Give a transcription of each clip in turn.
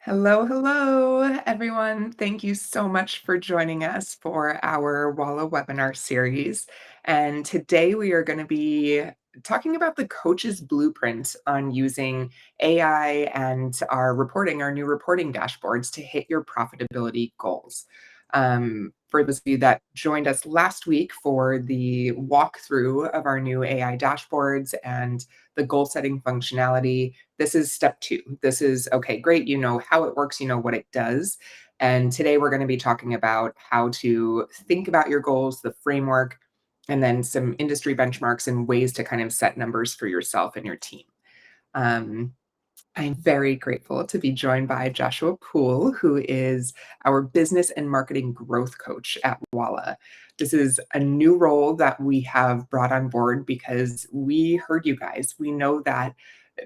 Hello, hello, everyone. Thank you so much for joining us for our Walla webinar series. And today we are going to be talking about the coach's blueprint on using AI and our new reporting dashboards to hit your profitability goals. For those of you that joined us last week for the walkthrough of our new AI dashboards and the goal setting functionality, this is step two. This is, okay, great. You know how it works, you know what it does. And today we're going to be talking about how to think about your goals, the framework, and then some industry benchmarks and ways to kind of set numbers for yourself and your team. Um, I'm very grateful to be joined by Joshua Poole, who is our business and marketing growth coach at Walla. This is a new role that we have brought on board because we heard you guys. We know that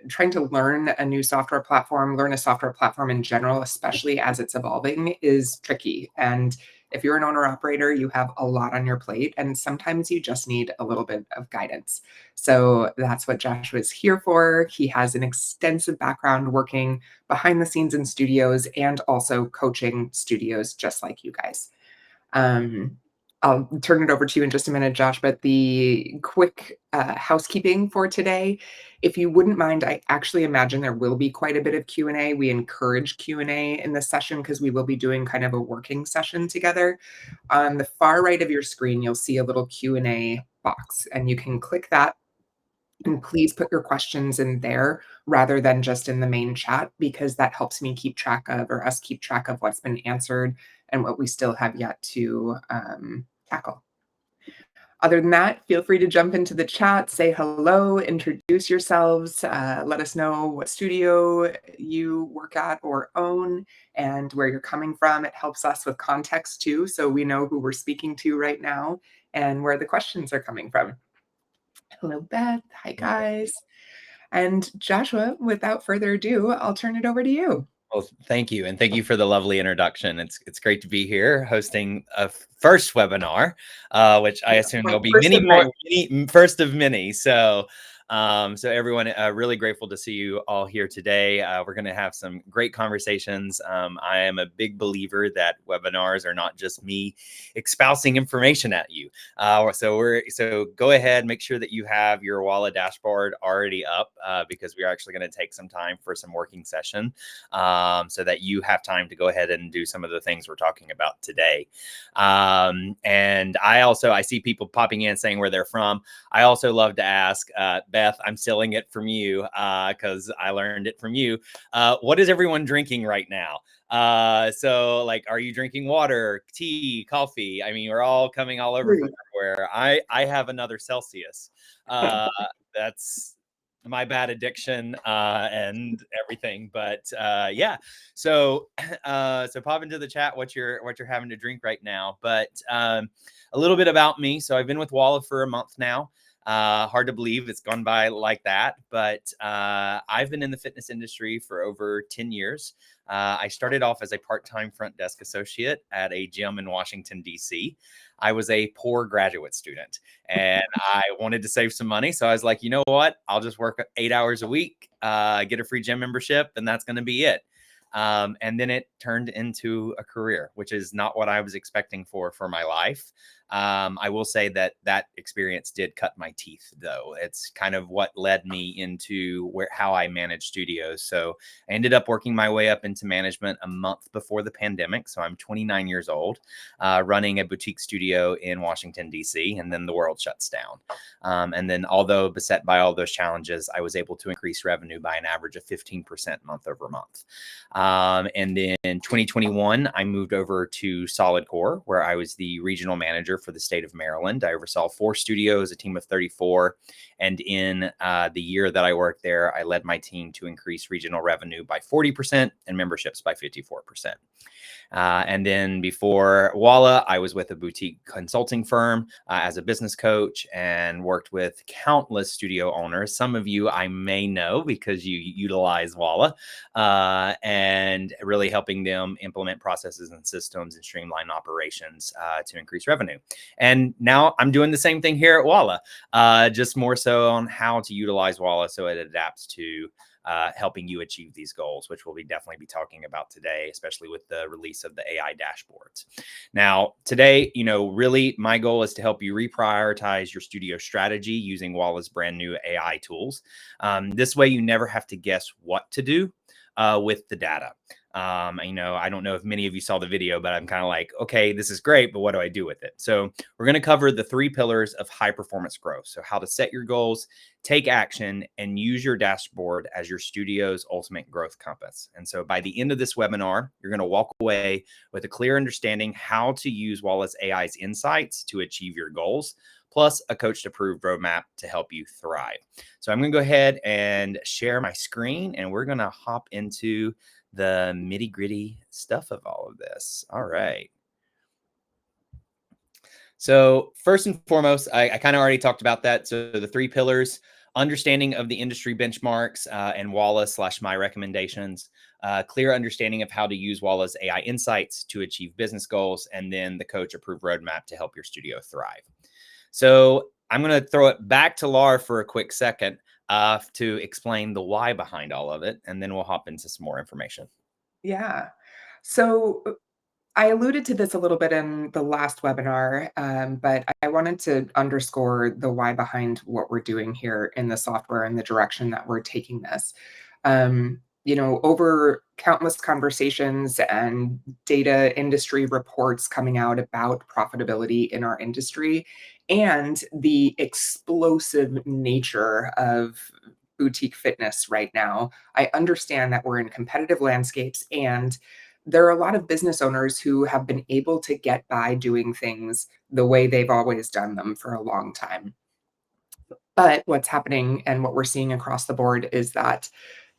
trying to learn a new software platform, learn a software platform in general, especially as it's evolving, is tricky. And if you're an owner operator, you have a lot on your plate, and sometimes you just need a little bit of guidance. So that's what Joshua is here for. He has an extensive background working behind the scenes in studios and also coaching studios just like you guys. Um, I'll turn it over to you in just a minute, Josh, but the quick housekeeping for today, if you wouldn't mind, I actually imagine there will be quite a bit of Q&A. We encourage Q&A in this session because we will be doing kind of a working session together. On the far right of your screen, you'll see a little Q&A box, and you can click that. And please put your questions in there rather than just in the main chat, because that helps me keep track of, or us keep track of, what's been answered and what we still have yet to tackle. Other than that, feel free to jump into the chat, say hello, introduce yourselves, let us know what studio you work at or own and where you're coming from. It helps us with context too, so we know who we're speaking to right now and where the questions are coming from. Hello, Beth. Hi, guys. And Joshua, without further ado, I'll turn it over to you. Well, thank you. And thank you for the lovely introduction. It's great to be here hosting a first webinar, which I assume there'll be many more, first of many. So everyone, really grateful to see you all here today. We're going to have some great conversations. I am a big believer that webinars are not just me espousing information at you. So go ahead, make sure that you have your Walla dashboard already up, because we are actually going to take some time for some working session, so that you have time to go ahead and do some of the things we're talking about today. And I see people popping in saying where they're from. I also love to ask, Beth, I'm stealing it from you because I learned it from you. What is everyone drinking right now? So like, are you drinking water, tea, coffee? I mean, we're all coming all over from everywhere. I have another Celsius. That's my bad addiction and everything. But yeah, so pop into the chat what you're having to drink right now. But a little bit about me. So I've been with Walla for a month now. Hard to believe it's gone by like that, but I've been in the fitness industry for over 10 years. I started off as a part-time front desk associate at a gym in Washington, D.C. I was a poor graduate student and I wanted to save some money. So I was like, you know what? I'll just work 8 hours a week, get a free gym membership, and that's going to be it. And then it turned into a career, which is not what I was expecting for my life. I will say that experience did cut my teeth, though. It's kind of what led me into how I manage studios. So I ended up working my way up into management a month before the pandemic. So I'm 29 years old, running a boutique studio in Washington, D.C., and then the world shuts down. And then, although beset by all those challenges, I was able to increase revenue by an average of 15% month over month. And then in 2021, I moved over to Solid Core, where I was the regional manager for the state of Maryland. I oversaw 4 studios, a team of 34. And in the year that I worked there, I led my team to increase regional revenue by 40% and memberships by 54%. And then before Walla, I was with a boutique consulting firm as a business coach and worked with countless studio owners. Some of you I may know because you utilize Walla, and really helping them implement processes and systems and streamline operations to increase revenue. And now I'm doing the same thing here at Walla, just more so on how to utilize Walla so it adapts to helping you achieve these goals, which we'll definitely be talking about today, especially with the release of the AI dashboards. Now, today, really my goal is to help you reprioritize your studio strategy using Walla's brand new AI tools. This way, you never have to guess what to do with the data. I don't know if many of you saw the video, but I'm kind of like, okay, this is great, but what do I do with it? So we're going to cover the 3 pillars of high performance growth. So how to set your goals, take action, and use your dashboard as your studio's ultimate growth compass. And so by the end of this webinar, you're going to walk away with a clear understanding how to use Walla's AI's insights to achieve your goals, plus a coach-approved roadmap to help you thrive. So I'm going to go ahead and share my screen, and we're going to hop into the nitty-gritty stuff of all of this. All right. So first and foremost, I kind of already talked about that. So the 3 pillars: understanding of the industry benchmarks and Walla/my recommendations, clear understanding of how to use Walla's AI insights to achieve business goals, and then the coach-approved roadmap to help your studio thrive. So I'm going to throw it back to Laura for a quick second to explain the why behind all of it, and then we'll hop into some more information. Yeah. So I alluded to this a little bit in the last webinar, but I wanted to underscore the why behind what we're doing here in the software and the direction that we're taking this. Over countless conversations and data industry reports coming out about profitability in our industry and the explosive nature of boutique fitness right now, I understand that we're in competitive landscapes, and there are a lot of business owners who have been able to get by doing things the way they've always done them for a long time. But what's happening and what we're seeing across the board is that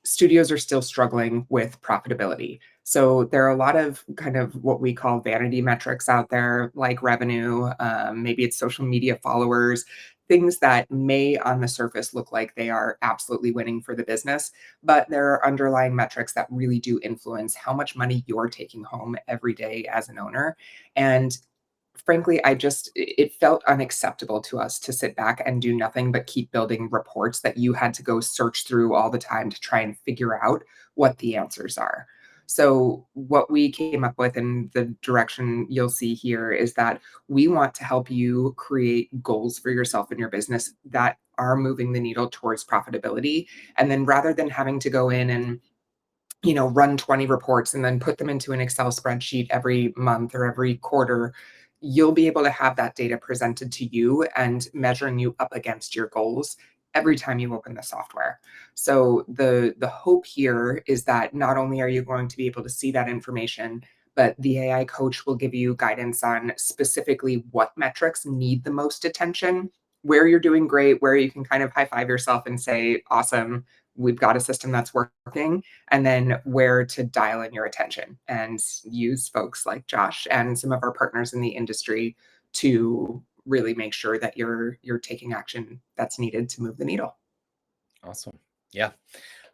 studios are still struggling with profitability. So there are a lot of kind of what we call vanity metrics out there, like revenue, maybe it's social media followers, things that may on the surface look like they are absolutely winning for the business, but there are underlying metrics that really do influence how much money you're taking home every day as an owner. And frankly, it felt unacceptable to us to sit back and do nothing but keep building reports that you had to go search through all the time to try and figure out what the answers are. So what we came up with and the direction you'll see here is that we want to help you create goals for yourself and your business that are moving the needle towards profitability. And then rather than having to go in and run 20 reports and then put them into an Excel spreadsheet every month or every quarter, you'll be able to have that data presented to you and measuring you up against your goals every time you open the software. So the hope here is that not only are you going to be able to see that information, but the AI coach will give you guidance on specifically what metrics need the most attention, where you're doing great, where you can kind of high five yourself and say, awesome, we've got a system that's working, and then where to dial in your attention and use folks like Josh and some of our partners in the industry to really make sure that you're taking action that's needed to move the needle. Awesome. Yeah.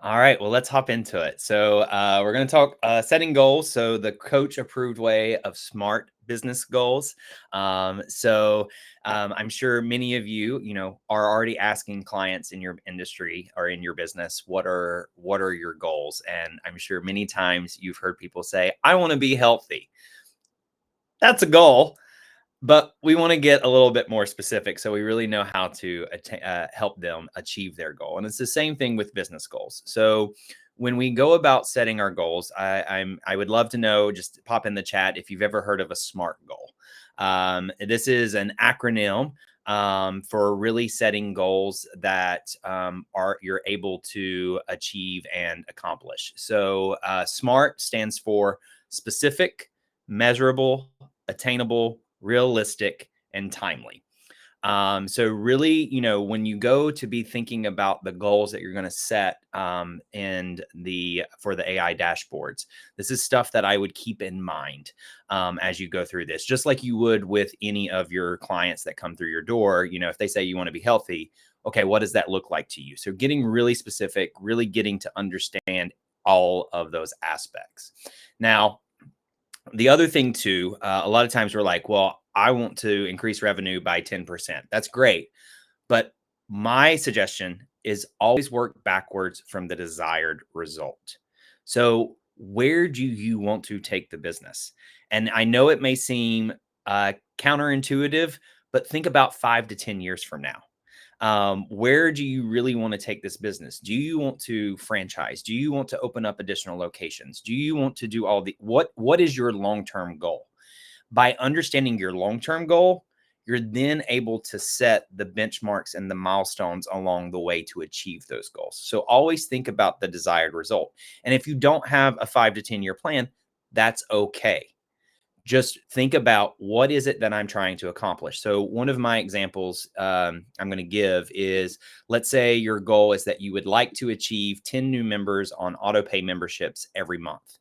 All right. Well, let's hop into it. So we're going to talk setting goals. So the coach approved way of smart business goals. I'm sure many of you, are already asking clients in your industry or in your business, what are your goals? And I'm sure many times you've heard people say, I want to be healthy. That's a goal. But we want to get a little bit more specific so we really know how to help them achieve their goal. And it's the same thing with business goals. So when we go about setting our goals, I would love to know, just pop in the chat if you've ever heard of a SMART goal. This is an acronym for really setting goals that you're able to achieve and accomplish. So SMART stands for specific, measurable, attainable, realistic, and timely. So really, when you go to be thinking about the goals that you're going to set for the AI dashboards, this is stuff that I would keep in mind as you go through this, just like you would with any of your clients that come through your door. If they say you want to be healthy, okay, what does that look like to you? So getting really specific, really getting to understand all of those aspects. Now, the other thing too, a lot of times we're like, well, I want to increase revenue by 10%. That's great. But my suggestion is always work backwards from the desired result. So where do you want to take the business? And I know it may seem counterintuitive, but think about 5 to 10 years from now. Where do you really want to take this business? Do you want to franchise? Do you want to open up additional locations? Do you want to do all the what is your long-term goal? By understanding your long-term goal, you're then able to set the benchmarks and the milestones along the way to achieve those goals. So always think about the desired result. And if you don't have a 5 to 10-year plan, that's okay. Just think about what is it that I'm trying to accomplish. So one of my examples I'm going to give is, let's say your goal is that you would like to achieve 10 new members on autopay memberships every month.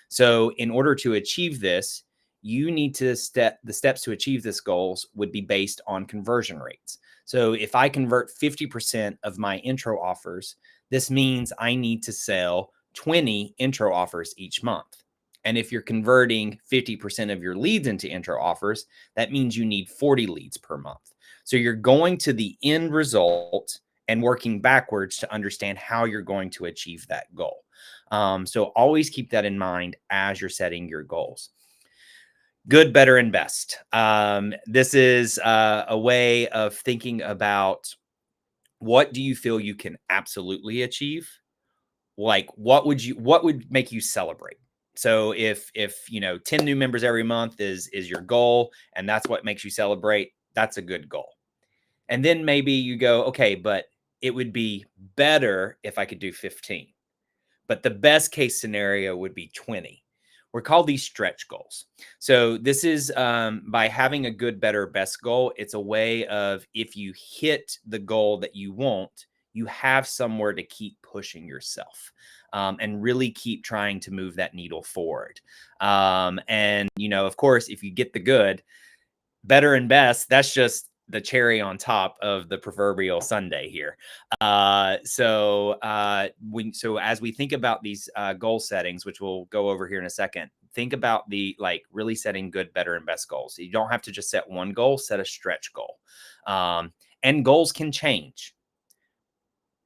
So in order to achieve this, you need to the steps to achieve this goals would be based on conversion rates. So if I convert 50% of my intro offers, this means I need to sell 20 intro offers each month. And if you're converting 50% of your leads into intro offers, that means you need 40 leads per month. So you're going to the end result and working backwards to understand how you're going to achieve that goal. So always keep that in mind as you're setting your goals. Good, better, and best. This is a way of thinking about what do you feel you can absolutely achieve? Like what would make you celebrate? So if 10 new members every month is your goal and that's what makes you celebrate, that's a good goal. And then maybe you go, okay, but it would be better if I could do 15. But the best case scenario would be 20. We're called these stretch goals. So this is by having a good, better, best goal. It's a way of if you hit the goal that you want, you have somewhere to keep pushing yourself and really keep trying to move that needle forward. And, of course, if you get the good, better, and best, that's just the cherry on top of the proverbial sundae here. So as we think about these goal settings, which we'll go over here in a second, think about the really setting good, better, and best goals. You don't have to just set one goal, set a stretch goal. And goals can change.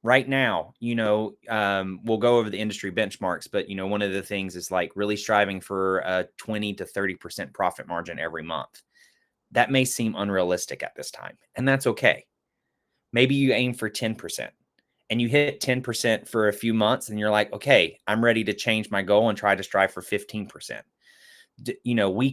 Right now, we'll go over the industry benchmarks, but one of the things is really striving for a 20 to 30% profit margin every month. That may seem unrealistic at this time, and that's okay. Maybe you aim for 10% and you hit 10% for a few months and you're like, okay, I'm ready to change my goal and try to strive for 15%. We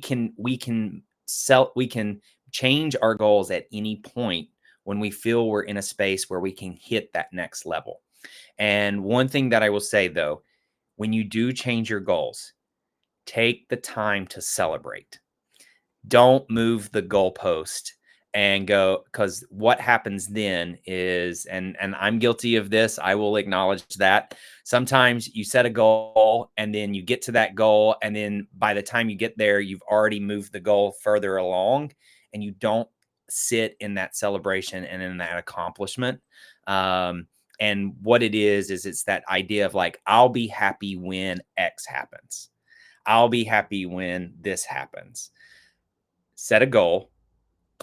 can change our goals at any point when we feel we're in a space where we can hit that next level. And one thing that I will say though, when you do change your goals, take the time to celebrate. Don't move the goalpost and go, because what happens then is, and I'm guilty of this, I will acknowledge that sometimes you set a goal and then you get to that goal, and then by the time you get there, you've already moved the goal further along, and you don't sit in that celebration and in that accomplishment. And what it is it's that idea of I'll be happy when X happens. I'll be happy when this happens. Set a goal,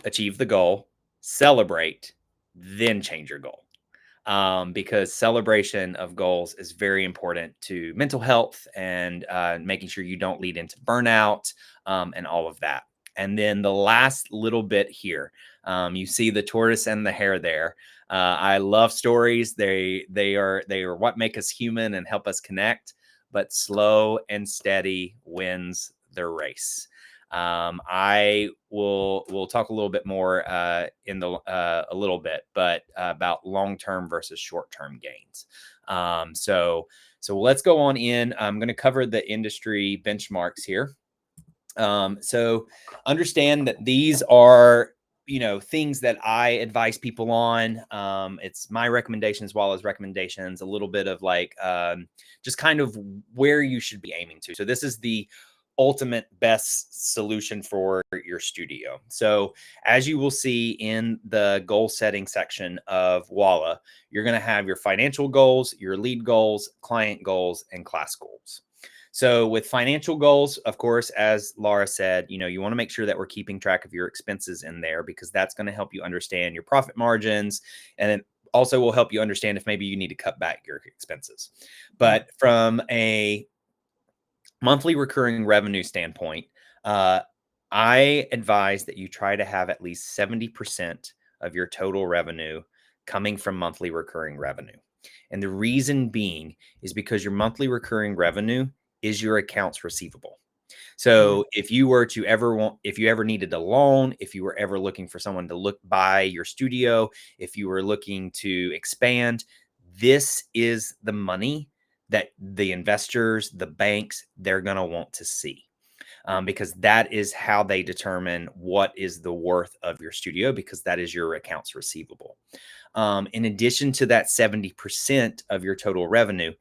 achieve the goal, celebrate, then change your goal. Because celebration of goals is very important to mental health and making sure you don't lead into burnout and all of that. And then the last little bit here, you see the tortoise and the hare there. I love stories. They are what make us human and help us connect. But slow and steady wins the race. I will talk a little bit more in a little bit, but about long-term versus short-term gains. So let's go on in. I'm going to cover the industry benchmarks here. So understand that these are things that I advise people on. It's my recommendations as well as recommendations, a little bit of just kind of where you should be aiming to. So this is the ultimate best solution for your studio. So as you will see in the goal setting section of Walla, you're going to have your financial goals, your lead goals, client goals, and class goals. So with financial goals, of course, as Laura said, you want to make sure that we're keeping track of your expenses in there, because that's going to help you understand your profit margins. And then also will help you understand if maybe you need to cut back your expenses. But from a monthly recurring revenue standpoint, I advise that you try to have at least 70% of your total revenue coming from monthly recurring revenue. And the reason being is because your monthly recurring revenue is your accounts receivable. So if you were to if you ever needed a loan, if you were ever looking for someone to buy your studio, if you were looking to expand, this is the money that the investors, the banks, they're going to want to see. Because that is how they determine what is the worth of your studio, because that is your accounts receivable. In addition to that 70% of your total revenue,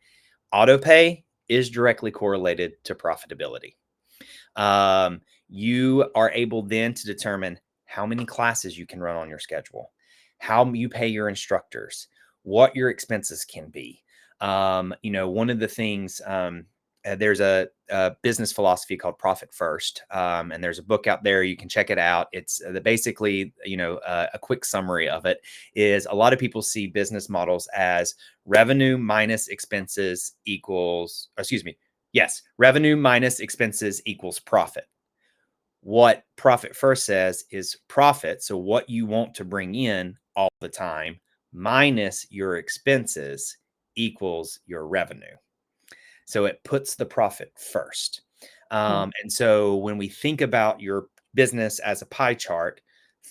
auto pay is directly correlated to profitability. You are able then to determine how many classes you can run on your schedule, how you pay your instructors, what your expenses can be. One of the things, there's a business philosophy called Profit First. And there's a book out there. You can check it out. It's basically, a quick summary of it is a lot of people see business models as revenue minus expenses equals, yes, revenue minus expenses equals profit. What Profit First says is profit. So what you want to bring in all the time minus your expenses equals your revenue. So it puts the profit first. And so when we think about your business as a pie chart,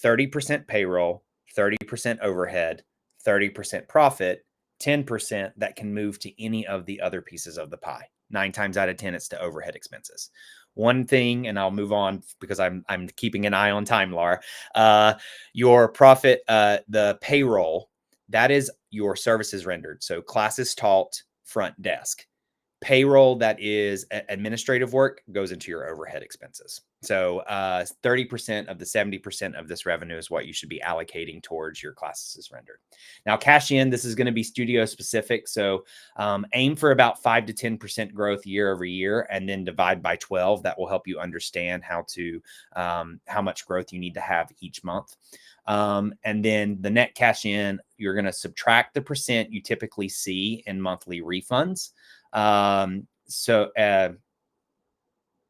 30% payroll, 30% overhead, 30% profit, 10% that can move to any of the other pieces of the pie. 9 times out of 10, it's to overhead expenses. One thing, and I'll move on because I'm keeping an eye on time, Laura. Your profit, the payroll, that is your services rendered. So classes taught, front desk. Payroll that is administrative work goes into your overhead expenses. So 30% of the 70% of this revenue is what you should be allocating towards your classes rendered. Now, cash in, this is going to be studio specific. So aim for about 5 to 10% growth year over year, and then divide by 12. That will help you understand how much growth you need to have each month. And then the net cash in, you're going to subtract the percent you typically see in monthly refunds.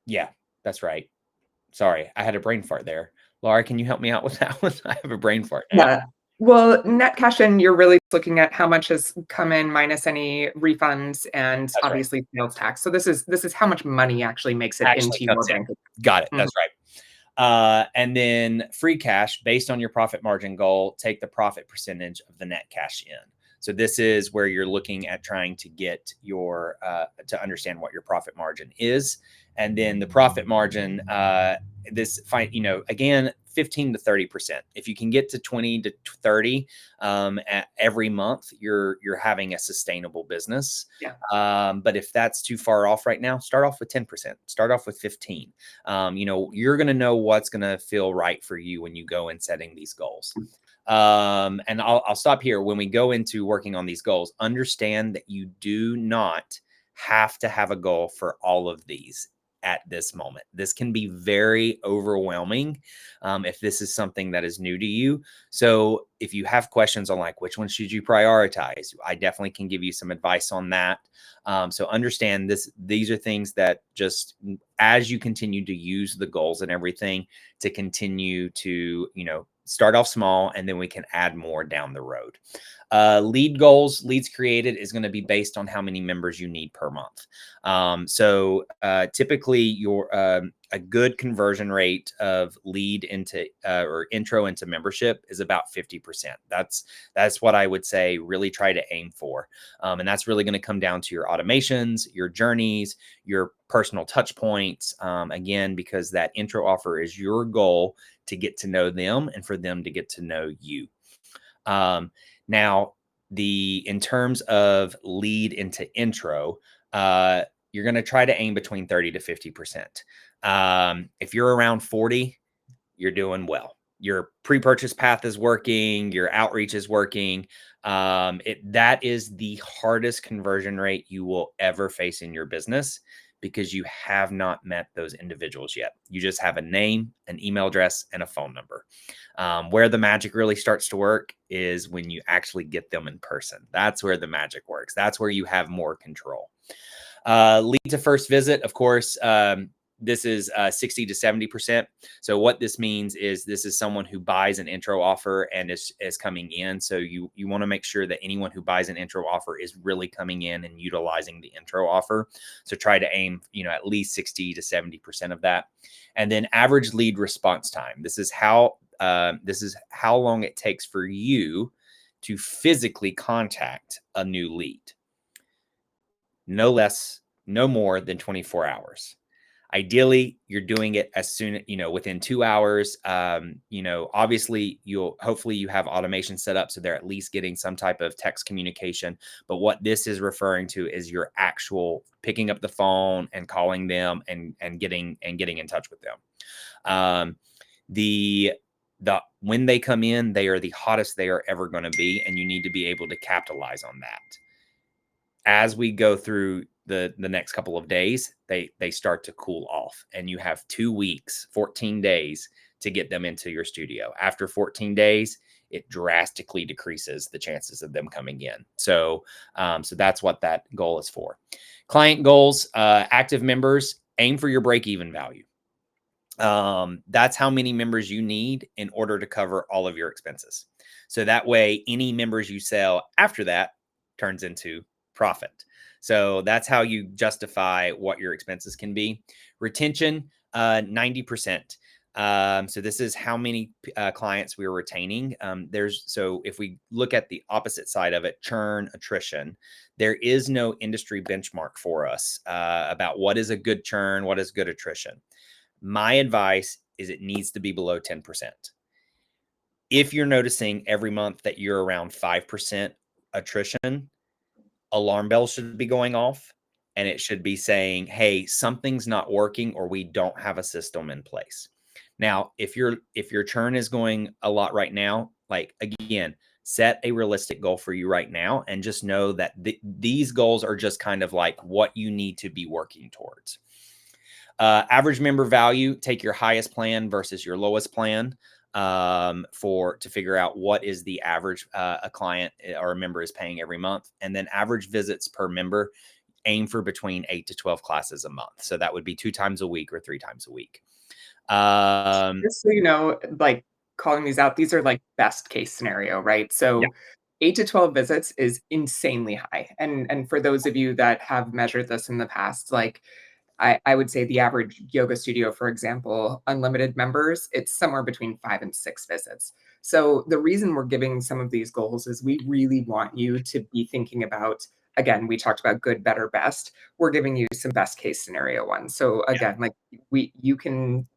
Yeah, that's right. Sorry, I had a brain fart there. Laura, can you help me out with that one? I have a brain fart now. Yeah. Well, net cash in, you're really looking at how much has come in minus any refunds and That's right. obviously sales tax. So this is how much money actually makes it Actually into your comes in. bank account. Got it. Mhm. That's right. And then free cash based on your profit margin goal, take the profit percentage of the net cash in. So this is where you're looking at trying to get your to understand what your profit margin is, and then the profit margin. Again, 15 to 30%. If you can get to 20 to 30 every month, you're having a sustainable business. Yeah. But if that's too far off right now, start off with 10%. Start off with 15. You're going to know what's going to feel right for you when you go in setting these goals. And I'll stop here. When we go into working on these goals, understand that you do not have to have a goal for all of these at this moment. This can be very overwhelming if this is something that is new to you. So if you have questions on like which one should you prioritize, I definitely can give you some advice on that. So understand these are things that just as you continue to use the goals and everything to continue to, start off small, and then we can add more down the road. Leads created is going to be based on how many members you need per month. So typically a good conversion rate of lead into or intro into membership is about 50%. That's what I would say really try to aim for. And that's really going to come down to your automations, your journeys, your personal touch points. Again, because that intro offer is your goal to get to know them and for them to get to know you. Now, in terms of lead into intro, you're going to try to aim between 30 to 50%. If you're around 40, you're doing well. Your pre-purchase path is working, your outreach is working. That is the hardest conversion rate you will ever face in your business, because you have not met those individuals yet. You just have a name, an email address, and a phone number. Where the magic really starts to work is when you actually get them in person. That's where the magic works. That's where you have more control. Lead to first visit, of course, this is 60 to 70%. So what this means is this is someone who buys an intro offer and is coming in. So you want to make sure that anyone who buys an intro offer is really coming in and utilizing the intro offer. So try to aim, at least 60 to 70% of that. And then average lead response time. This is how long it takes for you to physically contact a new lead. No less, no more than 24 hours. Ideally, you're doing it as soon, within 2 hours. Obviously hopefully you have automation set up so they're at least getting some type of text communication. But what this is referring to is your actual picking up the phone and calling them and getting in touch with them. When they come in, they are the hottest they are ever going to be, and you need to be able to capitalize on that. As we go through the next couple of days, they start to cool off, and you have 2 weeks, 14 days to get them into your studio. After 14 days, it drastically decreases the chances of them coming in. So that's what that goal is for. Client goals, active members, aim for your break-even value. That's how many members you need in order to cover all of your expenses. So that way, any members you sell after that turns into profit. So that's how you justify what your expenses can be. Retention, 90%. So this is how many clients we're retaining. So if we look at the opposite side of it, churn, attrition, there is no industry benchmark for us about what is a good churn, what is good attrition. My advice is it needs to be below 10%. If you're noticing every month that you're around 5% attrition, alarm bells should be going off, and it should be saying, hey, something's not working, or we don't have a system in place. Now, if your churn is going a lot right now, like, again, set a realistic goal for you right now, and just know that these goals are just kind of like what you need to be working towards. Average member value, take your highest plan versus your lowest plan to figure out what is the average a client or a member is paying every month. And then average visits per member, aim for between 8 to 12 classes a month. So that would be 2 times a week or 3 times a week. Just so you know, like, calling these out, these are like best case scenario, right? Yeah. So 8 to 12 visits is insanely high. And for those of you that have measured this in the past, like, I would say the average yoga studio, for example, unlimited members, it's somewhere between 5 and 6 visits. So the reason we're giving some of these goals is we really want you to be thinking about, again, we talked about good, better, best. We're giving you some best case scenario ones. So again, like, you can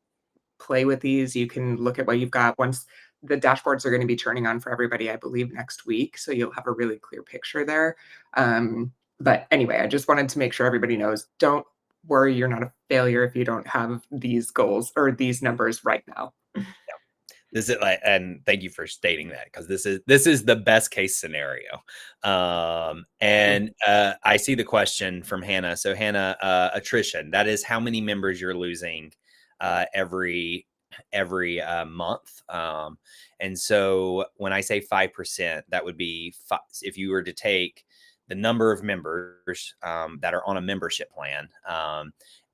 play with these. You can look at what you've got. Once the dashboards are going to be turning on for everybody, I believe, next week. So you'll have a really clear picture there. But anyway, I just wanted to make sure everybody knows, don't worry, you're not a failure if you don't have these goals or these numbers right now. This is like, and thank you for stating that, because this is the best case scenario. And I see the question from Hannah. So Hannah, attrition, that is how many members you're losing every month. And so when I say 5%, that would be if you were to take the number of members that are on a membership plan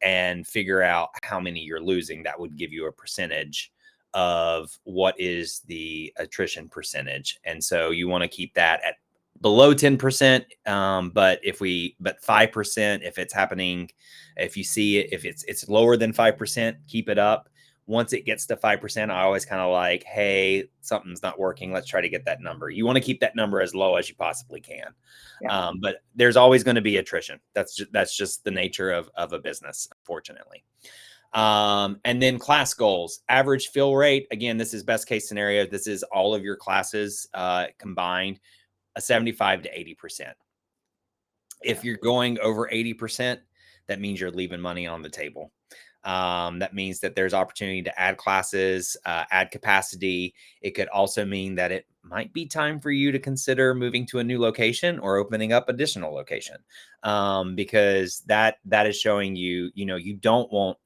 and figure out how many you're losing, that would give you a percentage of what is the attrition percentage. And so you want to keep that at below 10%. But 5%, if it's happening, if you see it, if it's lower than 5%, keep it up. Once it gets to 5%, I always kind of like, hey, something's not working. Let's try to get that number. You want to keep that number as low as you possibly can. Yeah. But there's always going to be attrition. That's just the nature of a business, unfortunately. And then class goals, average fill rate. Again, this is best case scenario. This is all of your classes combined, a 75 to 80%. If you're going over 80%, that means you're leaving money on the table. That means that there's opportunity to add classes, add capacity. It could also mean that it might be time for you to consider moving to a new location or opening up additional location, because that is showing you, you don't want.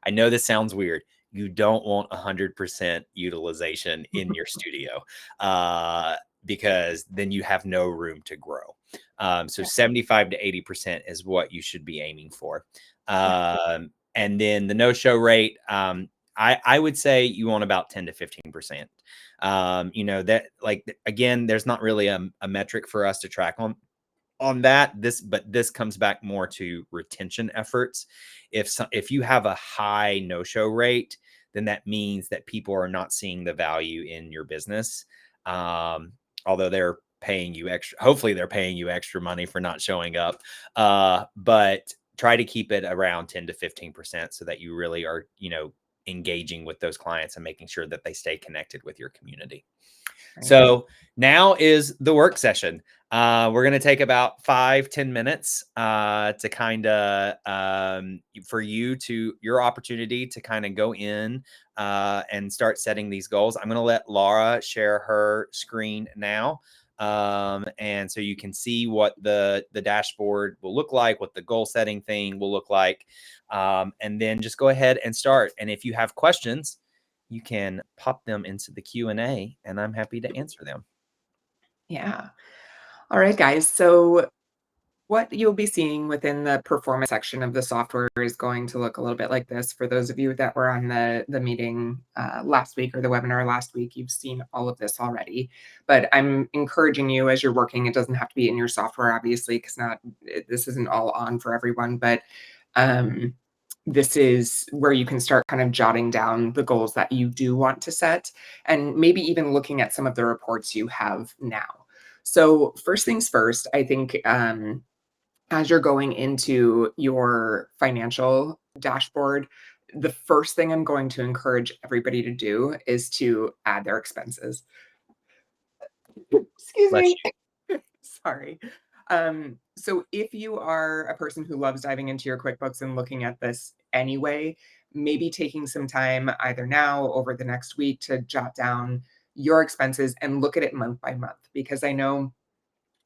I know this sounds weird. You don't want 100% utilization in your studio, because then you have no room to grow. So Yeah. 75 to 80% is what you should be aiming for. Yeah. And then the no-show rate, I would say you want about 10 to 15%. That, like, again, there's not really a metric for us to track on that. But this comes back more to retention efforts. If you have a high no-show rate, then that means that people are not seeing the value in your business. Although they're paying you extra, hopefully they're paying you extra money for not showing up. But try to keep it around 10 to 15% so that you really are, engaging with those clients and making sure that they stay connected with your community. Right. So now is the work session. We're going to take about 5-10 minutes to kind of for your opportunity to kind of go in and start setting these goals. I'm going to let Laura share her screen now. And so you can see what the dashboard will look like, what the goal setting thing will look like. And then just go ahead and start. And if you have questions, you can pop them into the Q&A and I'm happy to answer them. Yeah. All right, guys. So what you'll be seeing within the performance section of the software is going to look a little bit like this. For those of you that were on the meeting last week or the webinar last week, you've seen all of this already. But I'm encouraging you as you're working, it doesn't have to be in your software, obviously, because this isn't all on for everyone. But this is where you can start kind of jotting down the goals that you do want to set, and maybe even looking at some of the reports you have now. So first things first, I think as you're going into your financial dashboard, the first thing I'm going to encourage everybody to do is to add their expenses. Excuse Bless me. you. Sorry. So if you are a person who loves diving into your QuickBooks and looking at this anyway, maybe taking some time either now over the next week to jot down your expenses and look at it month by month, because I know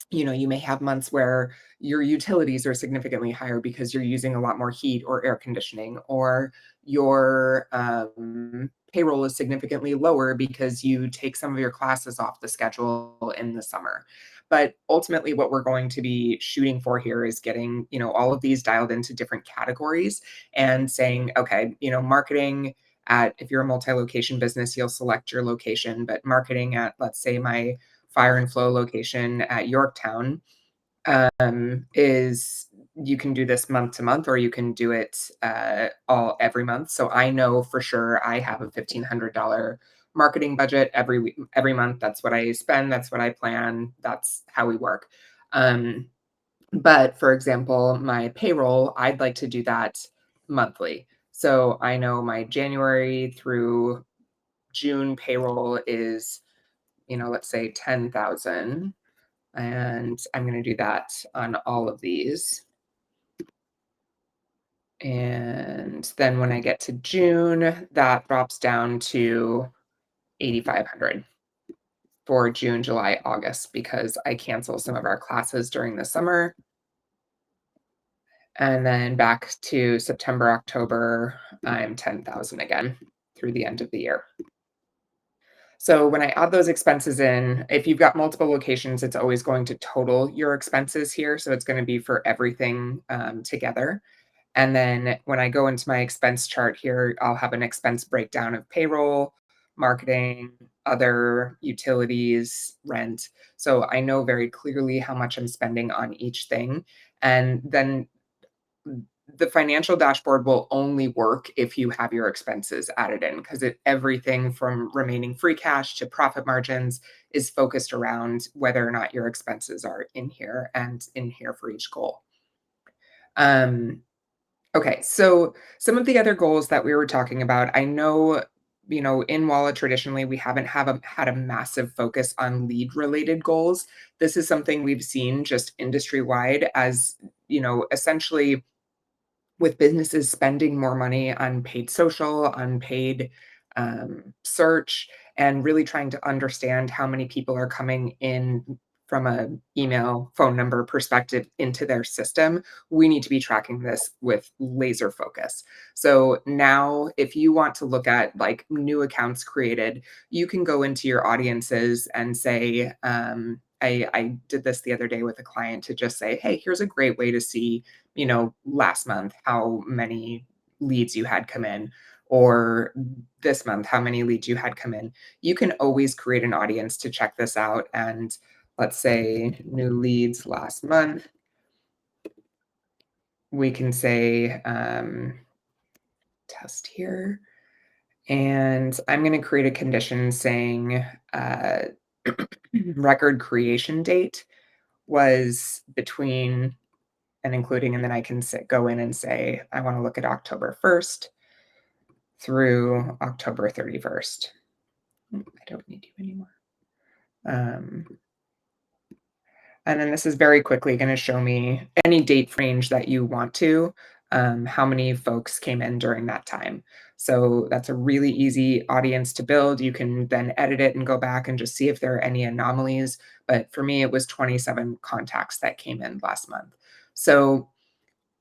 you may have months where your utilities are significantly higher because you're using a lot more heat or air conditioning, or your payroll is significantly lower because you take some of your classes off the schedule in the summer. But ultimately, what we're going to be shooting for here is getting, all of these dialed into different categories and saying, okay, marketing at, if you're a multi-location business, you'll select your location, but marketing at, let's say, my Fire and Flow location at Yorktown is, you can do this month to month, or you can do it all every month. So I know for sure I have a $1,500 marketing budget every month. That's what I spend. That's what I plan. That's how we work. But for example, my payroll, I'd like to do that monthly. So I know my January through June payroll is, let's say 10,000, and I'm going to do that on all of these. And then when I get to June, that drops down to 8,500 for June, July, August, because I cancel some of our classes during the summer. And then back to September, October, I'm 10,000 again through the end of the year. So when I add those expenses in, if you've got multiple locations, it's always going to total your expenses here. So it's going to be for everything together. And then when I go into my expense chart here, I'll have an expense breakdown of payroll, marketing, other utilities, rent. So I know very clearly how much I'm spending on each thing. And then the financial dashboard will only work if you have your expenses added in, because everything from remaining free cash to profit margins is focused around whether or not your expenses are in here and in here for each goal. Okay, so some of the other goals that we were talking about, I know, in Walla traditionally we haven't had a massive focus on lead related goals. This is something we've seen just industry wide as, essentially with businesses spending more money on paid social, on paid search, and really trying to understand how many people are coming in from a email, phone number perspective into their system, we need to be tracking this with laser focus. So now if you want to look at like new accounts created, you can go into your audiences and say, I did this the other day with a client to just say, hey, here's a great way to see, last month, how many leads you had come in, or this month, how many leads you had come in. You can always create an audience to check this out. And let's say new leads last month, we can say test here. And I'm going to create a condition saying record creation date was between and including, and then I can go in and say, I want to look at October 1st through October 31st. I don't need you anymore. And then this is very quickly going to show me any date range that you want to, how many folks came in during that time. So that's a really easy audience to build. You can then edit it and go back and just see if there are any anomalies. But for me, it was 27 contacts that came in last month. So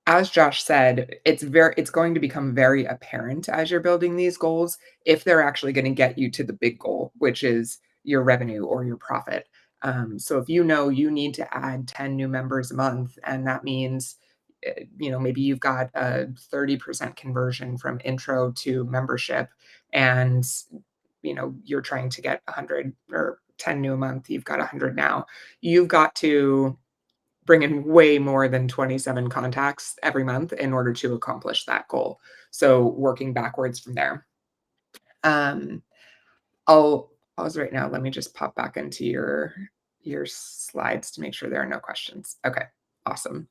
as Josh said, it's going to become very apparent as you're building these goals if they're actually going to get you to the big goal, which is your revenue or your profit. So if you know you need to add 10 new members a month, and that means maybe you've got a 30% conversion from intro to membership, and you're trying to get 100 or 10 new a month, you've got 100 now. You've got to bring in way more than 27 contacts every month in order to accomplish that goal. So working backwards from there. I'll pause right now. Let me just pop back into your slides to make sure there are no questions. Okay, awesome.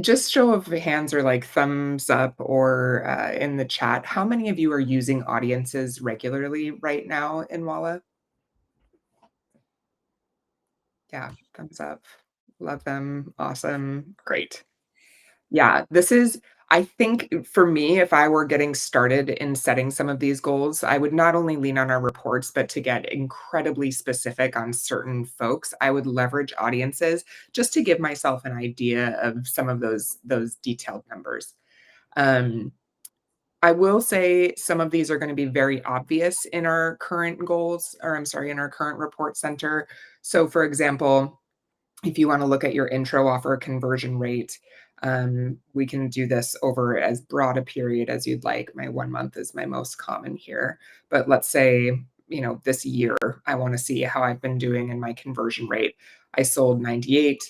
Just show of hands or like thumbs up or in the chat. How many of you are using audiences regularly right now in Walla? Yeah, thumbs up. Love them. Awesome. Great. Yeah, I think for me, if I were getting started in setting some of these goals, I would not only lean on our reports, but to get incredibly specific on certain folks, I would leverage audiences just to give myself an idea of some of those detailed numbers. Um, I will say some of these are going to be very obvious in our current goals, or I'm sorry, in our current report center. So for example, if you want to look at your intro offer conversion rate, we can do this over as broad a period as you'd like. My 1 month is my most common here. But let's say, this year, I want to see how I've been doing in my conversion rate. I sold 98.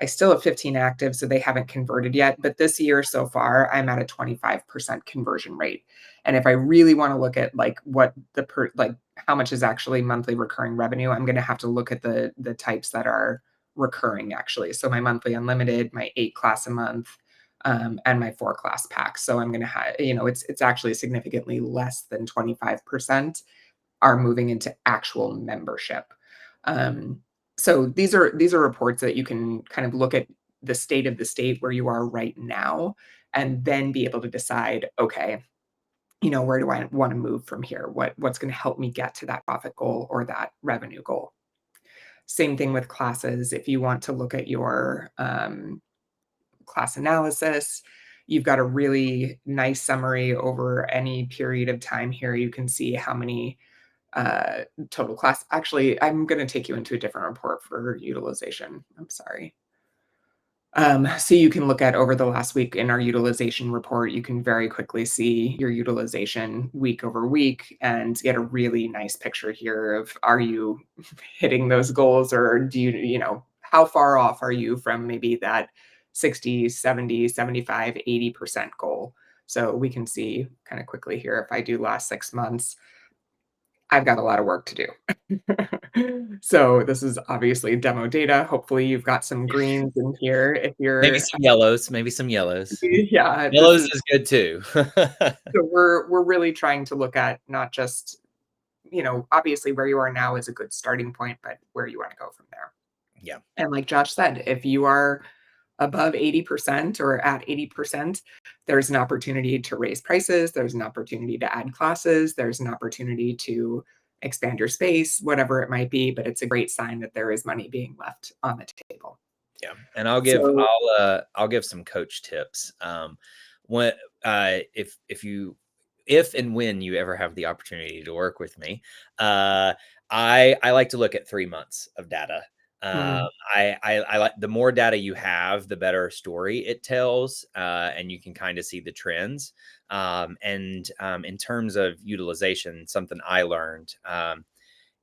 I still have 15 active, so they haven't converted yet. But this year so far, I'm at a 25% conversion rate. And if I really want to look at like what how much is actually monthly recurring revenue, I'm going to have to look at the types that are recurring actually. So my monthly unlimited, my 8 class a month, and my 4 class pack. So I'm going to have, it's actually significantly less than 25% are moving into actual membership. Um, so these are reports that you can kind of look at the state of the state where you are right now, and then be able to decide, okay, where do I want to move from here? What's going to help me get to that profit goal or that revenue goal? Same thing with classes. If you want to look at your class analysis, you've got a really nice summary over any period of time here. You can see how many total class. Actually, I'm going to take you into a different report for utilization. I'm sorry. So you can look at over the last week in our utilization report, you can very quickly see your utilization week over week and get a really nice picture here of, are you hitting those goals, or do how far off are you from maybe that 60, 70, 75, 80% goal? So we can see kind of quickly here, if I do last 6 months, I've got a lot of work to do. So this is obviously demo data. Hopefully you've got some greens in here if Maybe you're some yellows, maybe some yellows. yeah, Yellows is good too. so we're really trying to look at not just, obviously where you are now is a good starting point, but where you want to go from there. Yeah. And like Josh said, if you are above 80% or at 80%, there's an opportunity to raise prices, there's an opportunity to add classes, there's an opportunity to expand your space, whatever it might be, but it's a great sign that there is money being left on the table. Yeah, and I'll give So I'll give some coach tips. When if and when you ever have the opportunity to work with me, I like to look at 3 months of data. Um, mm, I like the more data you have, the better story it tells, and you can kind of see the trends. In terms of utilization, something I learned,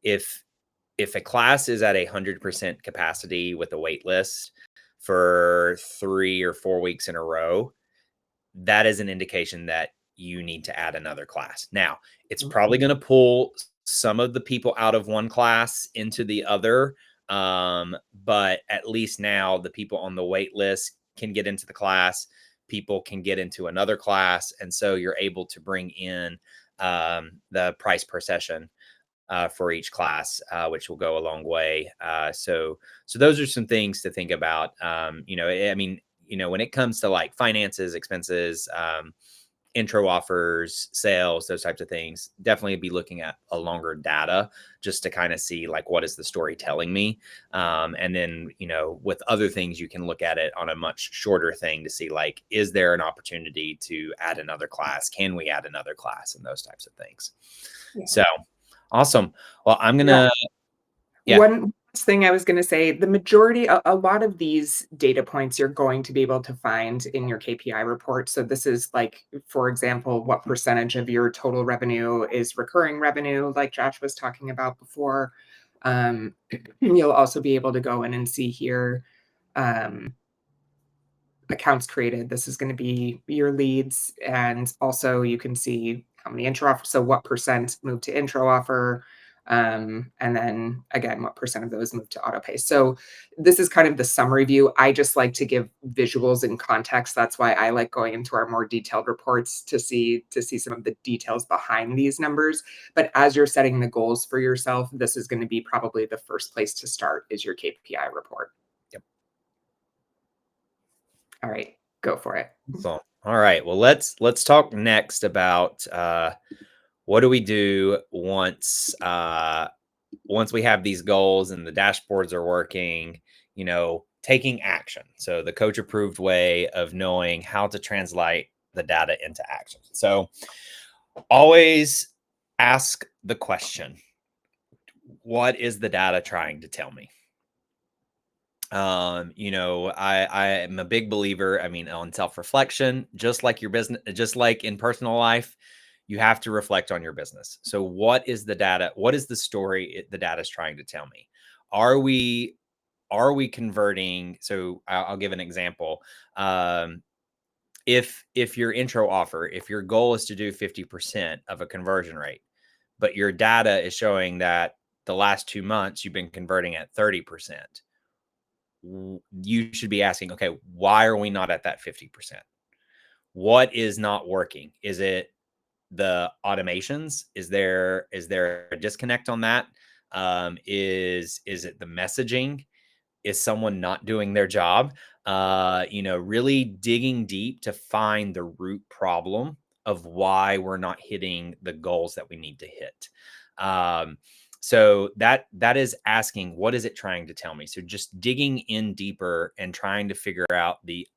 if if a class is at 100% capacity with a wait list for 3 or 4 weeks in a row, that is an indication that you need to add another class. Now, it's mm, probably going to pull some of the people out of one class into the other. But at least now the people on the wait list can get into the class, people can get into another class. And so you're able to bring in the price per session for each class, which will go a long way. So those are some things to think about. I mean, when it comes to like finances, expenses, intro offers, sales, those types of things, definitely be looking at a longer data just to kind of see like what is the story telling me. And then, with other things, you can look at it on a much shorter thing to see like, is there an opportunity to add another class? Can we add another class and those types of things? yeah. So awesome. Well, I'm Yeah. gonna, yeah, One last thing I was gonna say, the majority a lot of these data points you're going to be able to find in your KPI report. So this is like, for example, what percentage of your total revenue is recurring revenue, like Josh was talking about before. Um, you'll also be able to go in and see here, um, accounts created. This is going to be your leads. And also you can see how many intro offers. So what percent move to intro offer. And then again, what percent of those move to auto pay. So this is kind of the summary view. I just like to give visuals and context. That's why I like going into our more detailed reports to see some of the details behind these numbers. But as you're setting the goals for yourself, this is going to be probably the first place to start is your KPI report. yep. All right, go for it. So, all right. Well, let's talk next about what do we do once we have these goals and the dashboards are working, taking action. So the coach approved way of knowing how to translate the data into action. So always ask the question, what is the data trying to tell me? I am a big believer, I mean, on self-reflection, just like your business, just like in personal life, you have to reflect on your business. So what is the data? What is the story the data is trying to tell me? Are we converting? So I'll give an example. If your intro offer, if your goal is to do 50% of a conversion rate, but your data is showing that the last 2 months you've been converting at 30%, you should be asking, okay, why are we not at that 50%? What is not working? Is it the automations? Is there a disconnect on that? Is it the messaging? Is someone not doing their job? Really digging deep to find the root problem of why we're not hitting the goals that we need to hit. Um, so that is asking, what is it trying to tell me? So just digging in deeper and trying to figure out the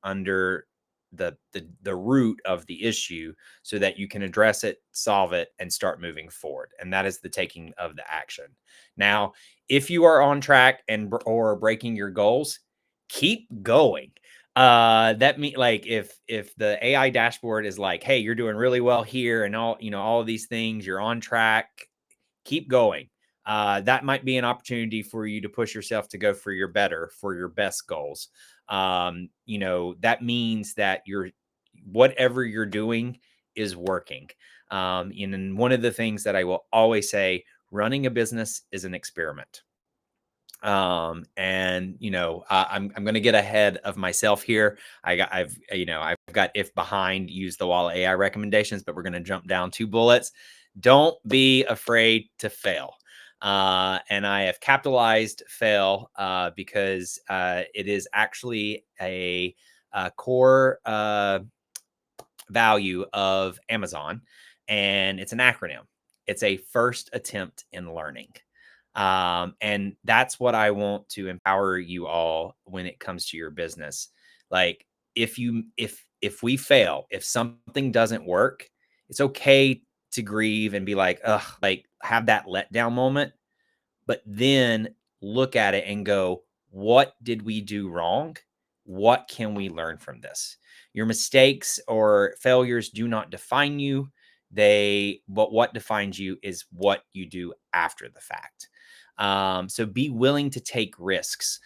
root of the issue so that you can address it, solve it, and start moving forward. And that is the taking of the action. Now, if you are on track or breaking your goals, keep going. That mean like if the AI dashboard is like, hey, you're doing really well here and all of these things, you're on track, keep going. That might be an opportunity for you to push yourself to go for your best goals. That means that whatever you're doing is working. And one of the things that I will always say, running a business is an experiment. I'm going to get ahead of myself here. I've got if behind, use the Walla AI recommendations, but we're going to jump down 2 bullets. Don't be afraid to fail. And I have capitalized fail because it is actually a core value of Amazon, and it's an acronym. It's a first attempt in learning. And that's what I want to empower you all when it comes to your business. Like if we fail, if something doesn't work, it's okay to grieve and be like, ugh, like have that letdown moment, but then look at it and go, what did we do wrong? What can we learn from this? Your mistakes or failures do not define you. But what defines you is what you do after the fact. So be willing to take risks,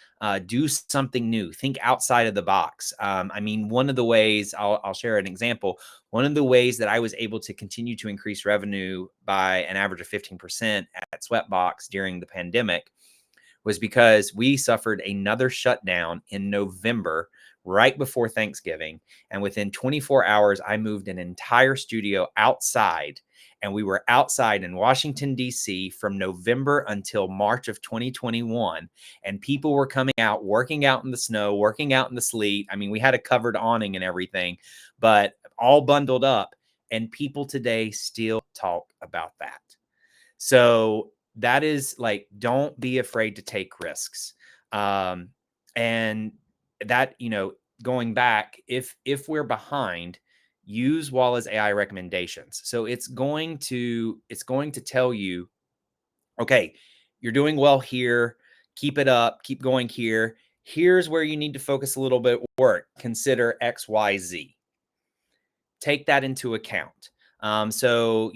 do something new, think outside of the box. I mean, one of the ways I'll share an example. One of the ways that I was able to continue to increase revenue by an average of 15% at Sweatbox during the pandemic was because we suffered another shutdown in November, right before Thanksgiving. And within 24 hours, I moved an entire studio outside. And we were outside in Washington, D.C. from November until March of 2021. And people were coming out, working out in the snow, working out in the sleet. I mean, we had a covered awning and everything, but all bundled up. And people today still talk about that. So that is like, don't be afraid to take risks. Um, and that, going back, if we're behind, use Walla's AI recommendations. So it's going to tell you, okay, you're doing well here, keep it up, keep going here. Here's where you need to focus a little bit work. Consider XYZ, take that into account. So,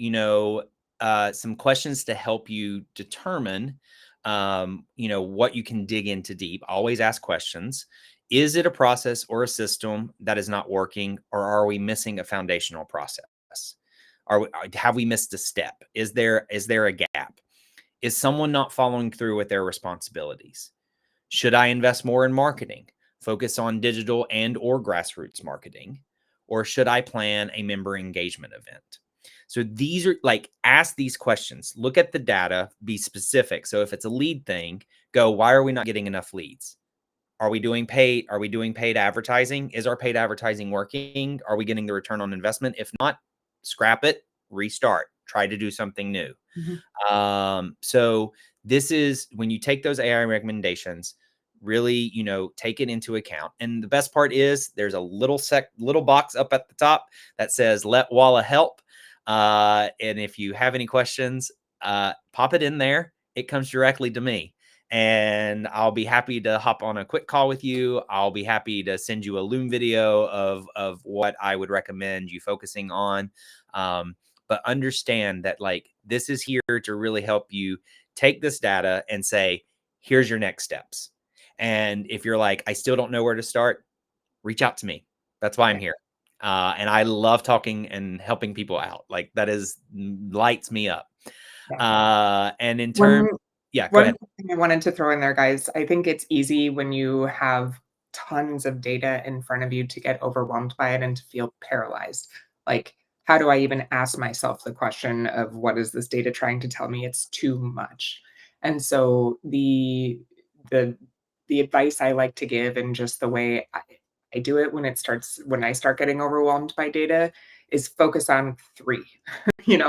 some questions to help you determine, what you can dig into deep. Always ask questions. Is it a process or a system that is not working, or are we missing a foundational process? Have we missed a step? Is there a gap? Is someone not following through with their responsibilities? Should I invest more in marketing, focus on digital and or grassroots marketing, or should I plan a member engagement event? So these are like, ask these questions, look at the data, be specific. So if it's a lead thing, go, why are we not getting enough leads? Are we doing paid advertising? Is our paid advertising working? Are we getting the return on investment? If not, scrap it, restart, try to do something new. Mhm. So this is when you take those AI recommendations, really, take it into account. And the best part is there's a little box up at the top that says let Walla help. And if you have any questions, pop it in there. It comes directly to me. And I'll be happy to hop on a quick call with you. I'll be happy to send you a Loom video of what I would recommend you focusing on. But understand that like this is here to really help you take this data and say, here's your next steps. And if you're like, I still don't know where to start, reach out to me. That's why I'm Yeah, here. And I love talking and helping people out. Like that is lights me up. yeah. And in One terms, yeah, go one ahead. thing I wanted to throw in there, guys, I think it's easy when you have tons of data in front of you to get overwhelmed by it and to feel paralyzed. Like, how do I even ask myself the question of what is this data trying to tell me? It's too much. And so the the advice I like to give and just the way I do it when I start getting overwhelmed by data is focus on 3.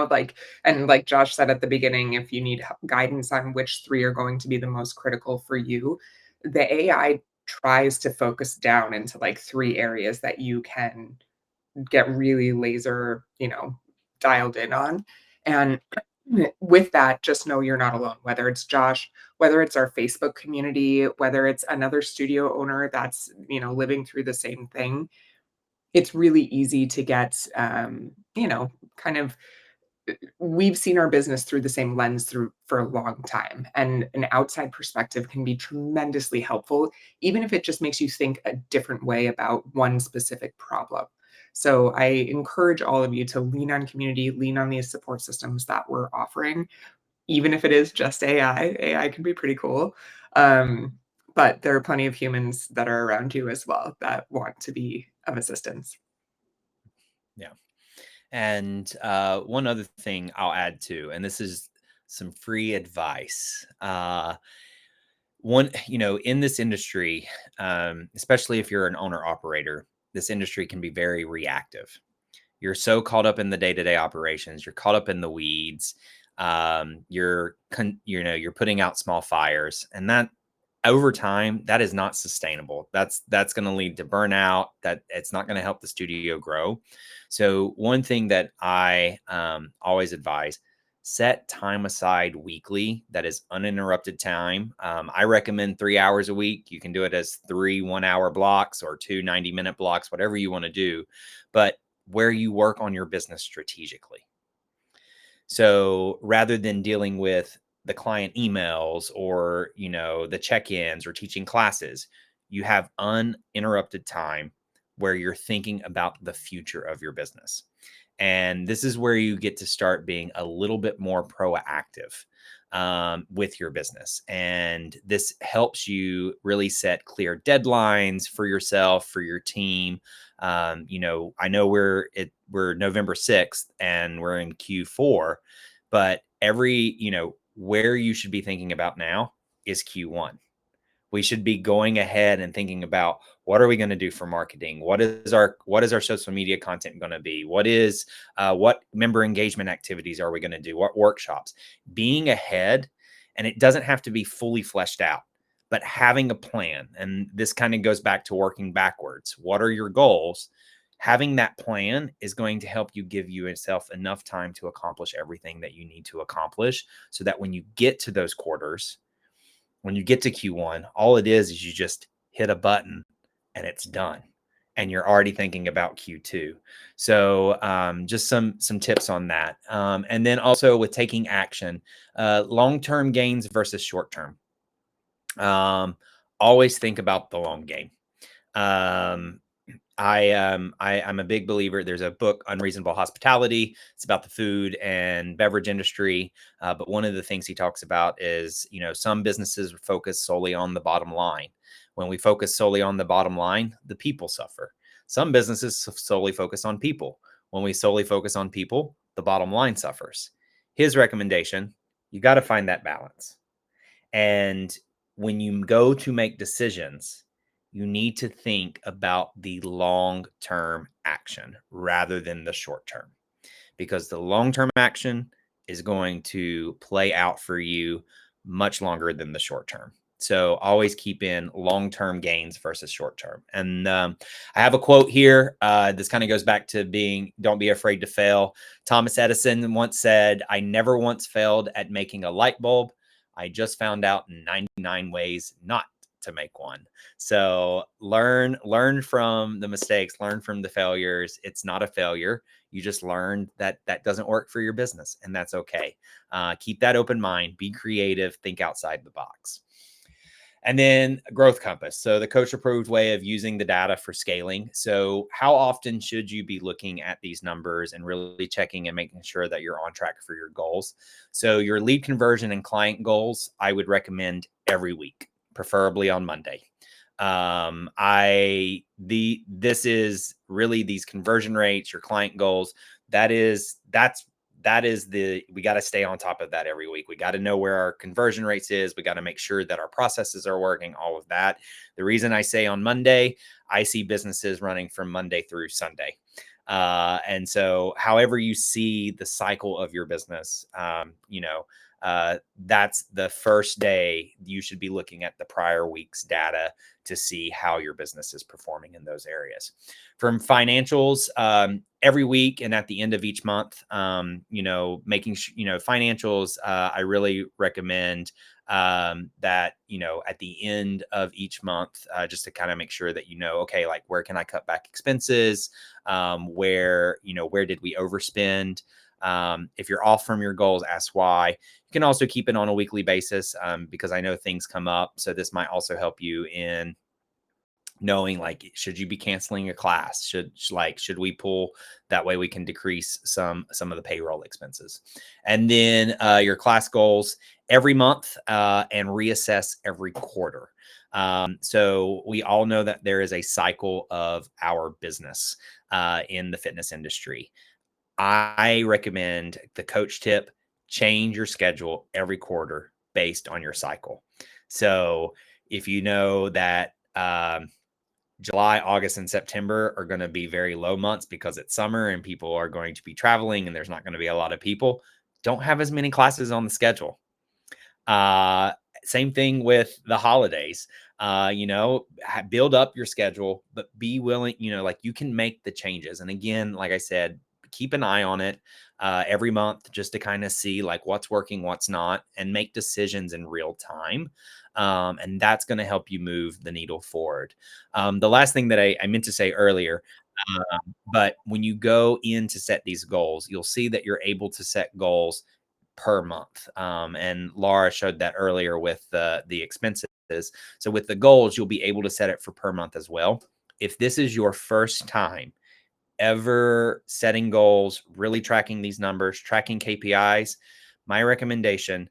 Like and like Josh said at the beginning, if you need guidance on which 3 are going to be the most critical for you, the AI tries to focus down into like 3 areas that you can get really laser, dialed in on. And with that, just know you're not alone, whether it's Josh, whether it's our Facebook community, whether it's another studio owner that's, living through the same thing. It's really easy to get, kind of we've seen our business through the same lens through for a long time, and an outside perspective can be tremendously helpful, even if it just makes you think a different way about one specific problem. So I encourage all of you to lean on community, lean on these support systems that we're offering, even if it is just AI. AI can be pretty cool. Um, but there are plenty of humans that are around you as well that want to be of assistance. Yeah. And one other thing I'll add too, and this is some free advice. One, in this industry, especially if you're an owner operator, this industry can be very reactive. You're so caught up in the day-to-day operations. You're caught up in the weeds. You're putting out small fires, and that over time, that is not sustainable. That's going to lead to burnout. That it's not going to help the studio grow. So one thing that I always advise: set time aside weekly that is uninterrupted time. I recommend 3 hours a week. You can do it as 3 1-hour blocks or 2 90-minute blocks, whatever you want to do, but where you work on your business strategically. So rather than dealing with the client emails or, the check-ins or teaching classes, you have uninterrupted time where you're thinking about the future of your business. And this is where you get to start being a little bit more proactive with your business. And this helps you really set clear deadlines for yourself, for your team. I know we're November 6th and we're in Q4, but where you should be thinking about now is Q1. We should be going ahead and thinking about what are we going to do for marketing? What is our social media content going to be? What member engagement activities are we going to do? What workshops? Being ahead, and it doesn't have to be fully fleshed out, but having a plan. And this kind of goes back to working backwards. What are your goals? Having that plan is going to help you give yourself enough time to accomplish everything that you need to accomplish, so that when you get to those quarters, when you get to Q1, all it is you just hit a button and it's done. And you're already thinking about Q2. So just some tips on that. And then also with taking action, long-term gains versus short-term. Always think about the long game. I'm a big believer. There's a book, Unreasonable Hospitality. It's about the food and beverage industry. But one of the things he talks about is, some businesses focus solely on the bottom line. When we focus solely on the bottom line, the people suffer. Some businesses solely focus on people. When we solely focus on people, the bottom line suffers. His recommendation: you got to find that balance. And when you go to make decisions, you need to think about the long-term action rather than the short term, because the long-term action is going to play out for you much longer than the short term. So always keep in long-term gains versus short-term. And I have a quote here. This kind of goes back to don't be afraid to fail. Thomas Edison once said, "I never once failed at making a light bulb. I just found out 99 ways not to make one." So learn from the mistakes, learn from the failures. It's not a failure. You just learned that doesn't work for your business, and that's okay. Keep that open mind, be creative, think outside the box. And then growth compass. So the coach approved way of using the data for scaling. So how often should you be looking at these numbers and really checking and making sure that you're on track for your goals? So your lead conversion and client goals, I would recommend every week, preferably on Monday. This is really these conversion rates, your client goals. We got to stay on top of that every week. We got to know where our conversion rates is. We got to make sure that our processes are working, all of that. The reason I say on Monday, I see businesses running from Monday through Sunday. And so however you see the cycle of your business, that's the first day you should be looking at the prior week's data to see how your business is performing in those areas. From financials, every week and at the end of each month, making financials, I really recommend that, at the end of each month, just to kind of make sure that, okay, like where can I cut back expenses? Where did we overspend? If you're off from your goals, ask why. You can also keep it on a weekly basis, because I know things come up. So this might also help you in knowing, like, should you be canceling a class? Should we pull that way we can decrease some of the payroll expenses? And then your class goals every month, and reassess every quarter. So we all know that there is a cycle of our business in the fitness industry. I recommend the coach tip: change your schedule every quarter based on your cycle. So if you know that July, August, and September are going to be very low months because it's summer and people are going to be traveling and there's not going to be a lot of people, don't have as many classes on the schedule. Same thing with the holidays. Build up your schedule, but be willing, like you can make the changes. And again, like I said, keep an eye on it every month just to kind of see like what's working, what's not, and make decisions in real time. And that's going to help you move the needle forward. The last thing that I meant to say earlier, but when you go in to set these goals, you'll see that you're able to set goals per month. And Laura showed that earlier with the expenses. So with the goals, you'll be able to set it for per month as well. If this is your first time ever setting goals, really tracking these numbers, tracking KPIs, my recommendation,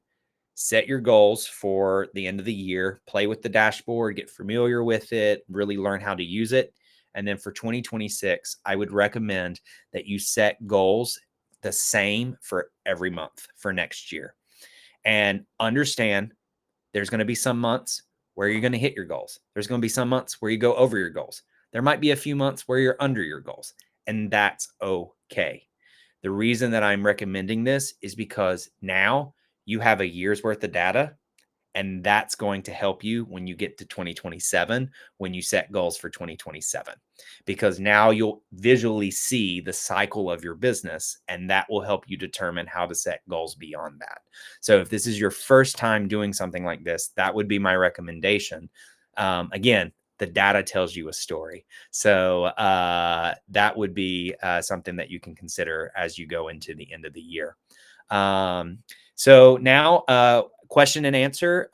set your goals for the end of the year, play with the dashboard, get familiar with it, really learn how to use it. And then for 2026, I would recommend that you set goals the same for every month for next year. And understand there's going to be some months where you're going to hit your goals. There's going to be some months where you go over your goals. There might be a few months where you're under your goals, and that's okay. The reason that I'm recommending this is because now you have a year's worth of data, and that's going to help you when you get to 2027, when you set goals for 2027, because now you'll visually see the cycle of your business, and that will help you determine how to set goals beyond that. So if this is your first time doing something like this, that would be my recommendation. Again, the data tells you a story. So that would be something that you can consider as you go into the end of the year. So now, question and answer.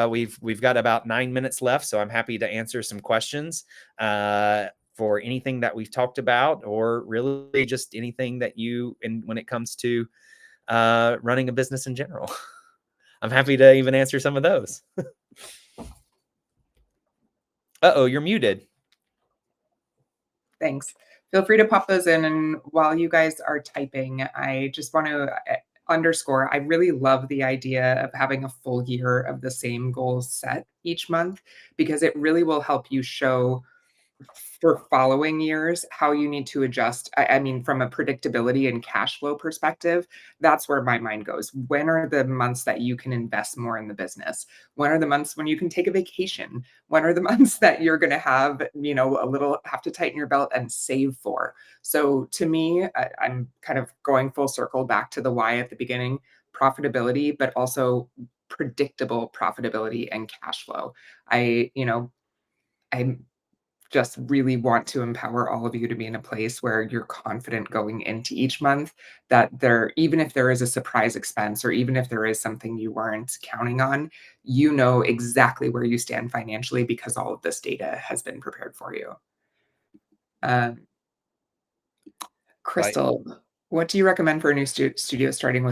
We've got about 9 minutes left, so I'm happy to answer some questions for anything that we've talked about, or really just anything that when it comes to running a business in general. I'm happy to even answer some of those. Uh-oh, you're muted. Thanks. Feel free to pop those in. And while you guys are typing, I just want to underscore, I really love the idea of having a full year of the same goals set each month, because it really will help you show for following years how you need to adjust. I mean, from a predictability and cash flow perspective, that's where my mind goes. When are the months that you can invest more in the business? When are the months when you can take a vacation? When are the months that you're going to have, have to tighten your belt and save for? So to me, I'm kind of going full circle back to the why at the beginning: profitability, but also predictable profitability and cash flow. I, you know, I just really want to empower all of you to be in a place where you're confident going into each month, that even if there is a surprise expense, or even if there is something you weren't counting on, you know exactly where you stand financially because all of this data has been prepared for you. Um, Right. Crystal, what do you recommend for a new studio starting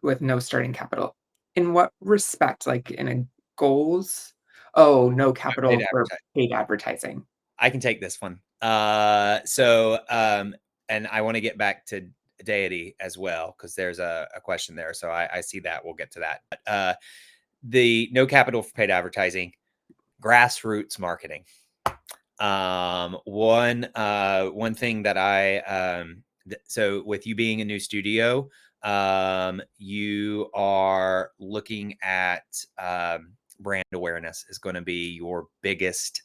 with no starting capital? In what respect? Like in a goals? Oh, no Paid capital for advertising. paid advertising. I can take this one. And I want to get back to deity as well, because there's a question there. So I see that. We'll get to that. But the no capital for paid advertising, grassroots marketing. One thing that so with you being a new studio, you are looking at brand awareness is going to be your biggest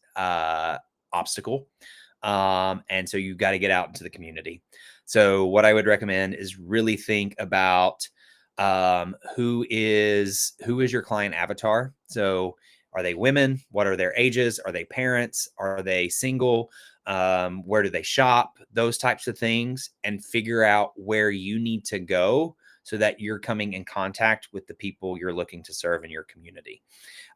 obstacle. And so you've got to get out into the community. So what I would recommend is really think about who is your client avatar. So are they women? What are their ages? Are they parents? Are they single? Where do they shop? Those types of things, and figure out where you need to go so that you're coming in contact with the people you're looking to serve in your community.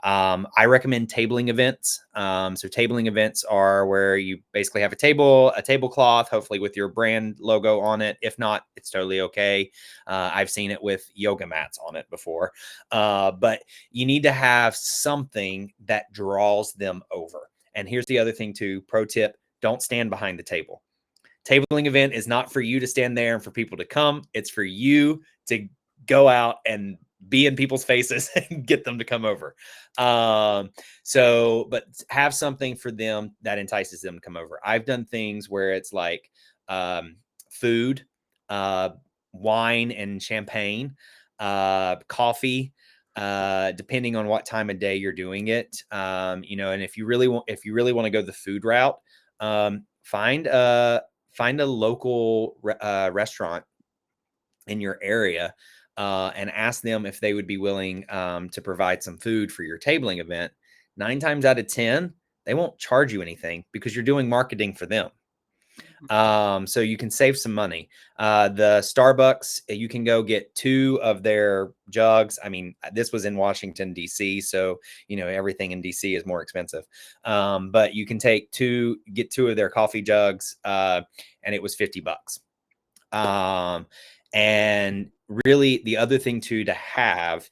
I recommend tabling events. So tabling events are where you basically have a tablecloth, hopefully with your brand logo on it. If not, it's totally okay. I've seen it with yoga mats on it before. But you need to have something that draws them over. And here's the other thing too, pro tip: don't stand behind the table. Tabling event is not for you to stand there and for people to come. It's for you to go out and be in people's faces and get them to come over. But have something for them that entices them to come over. I've done things where it's like food, wine and champagne, coffee, depending on what time of day you're doing it. And if you really want to go the food route, find a local restaurant in your area, and ask them if they would be willing to provide some food for your tabling event. 9 times out of 10, they won't charge you anything because you're doing marketing for them. So you can save some money. The Starbucks, you can go get 2 of their jugs. I mean, this was in Washington, D.C., so, everything in D.C. is more expensive. But you can get 2 of their coffee jugs, and it was $50. And really, the other thing too to have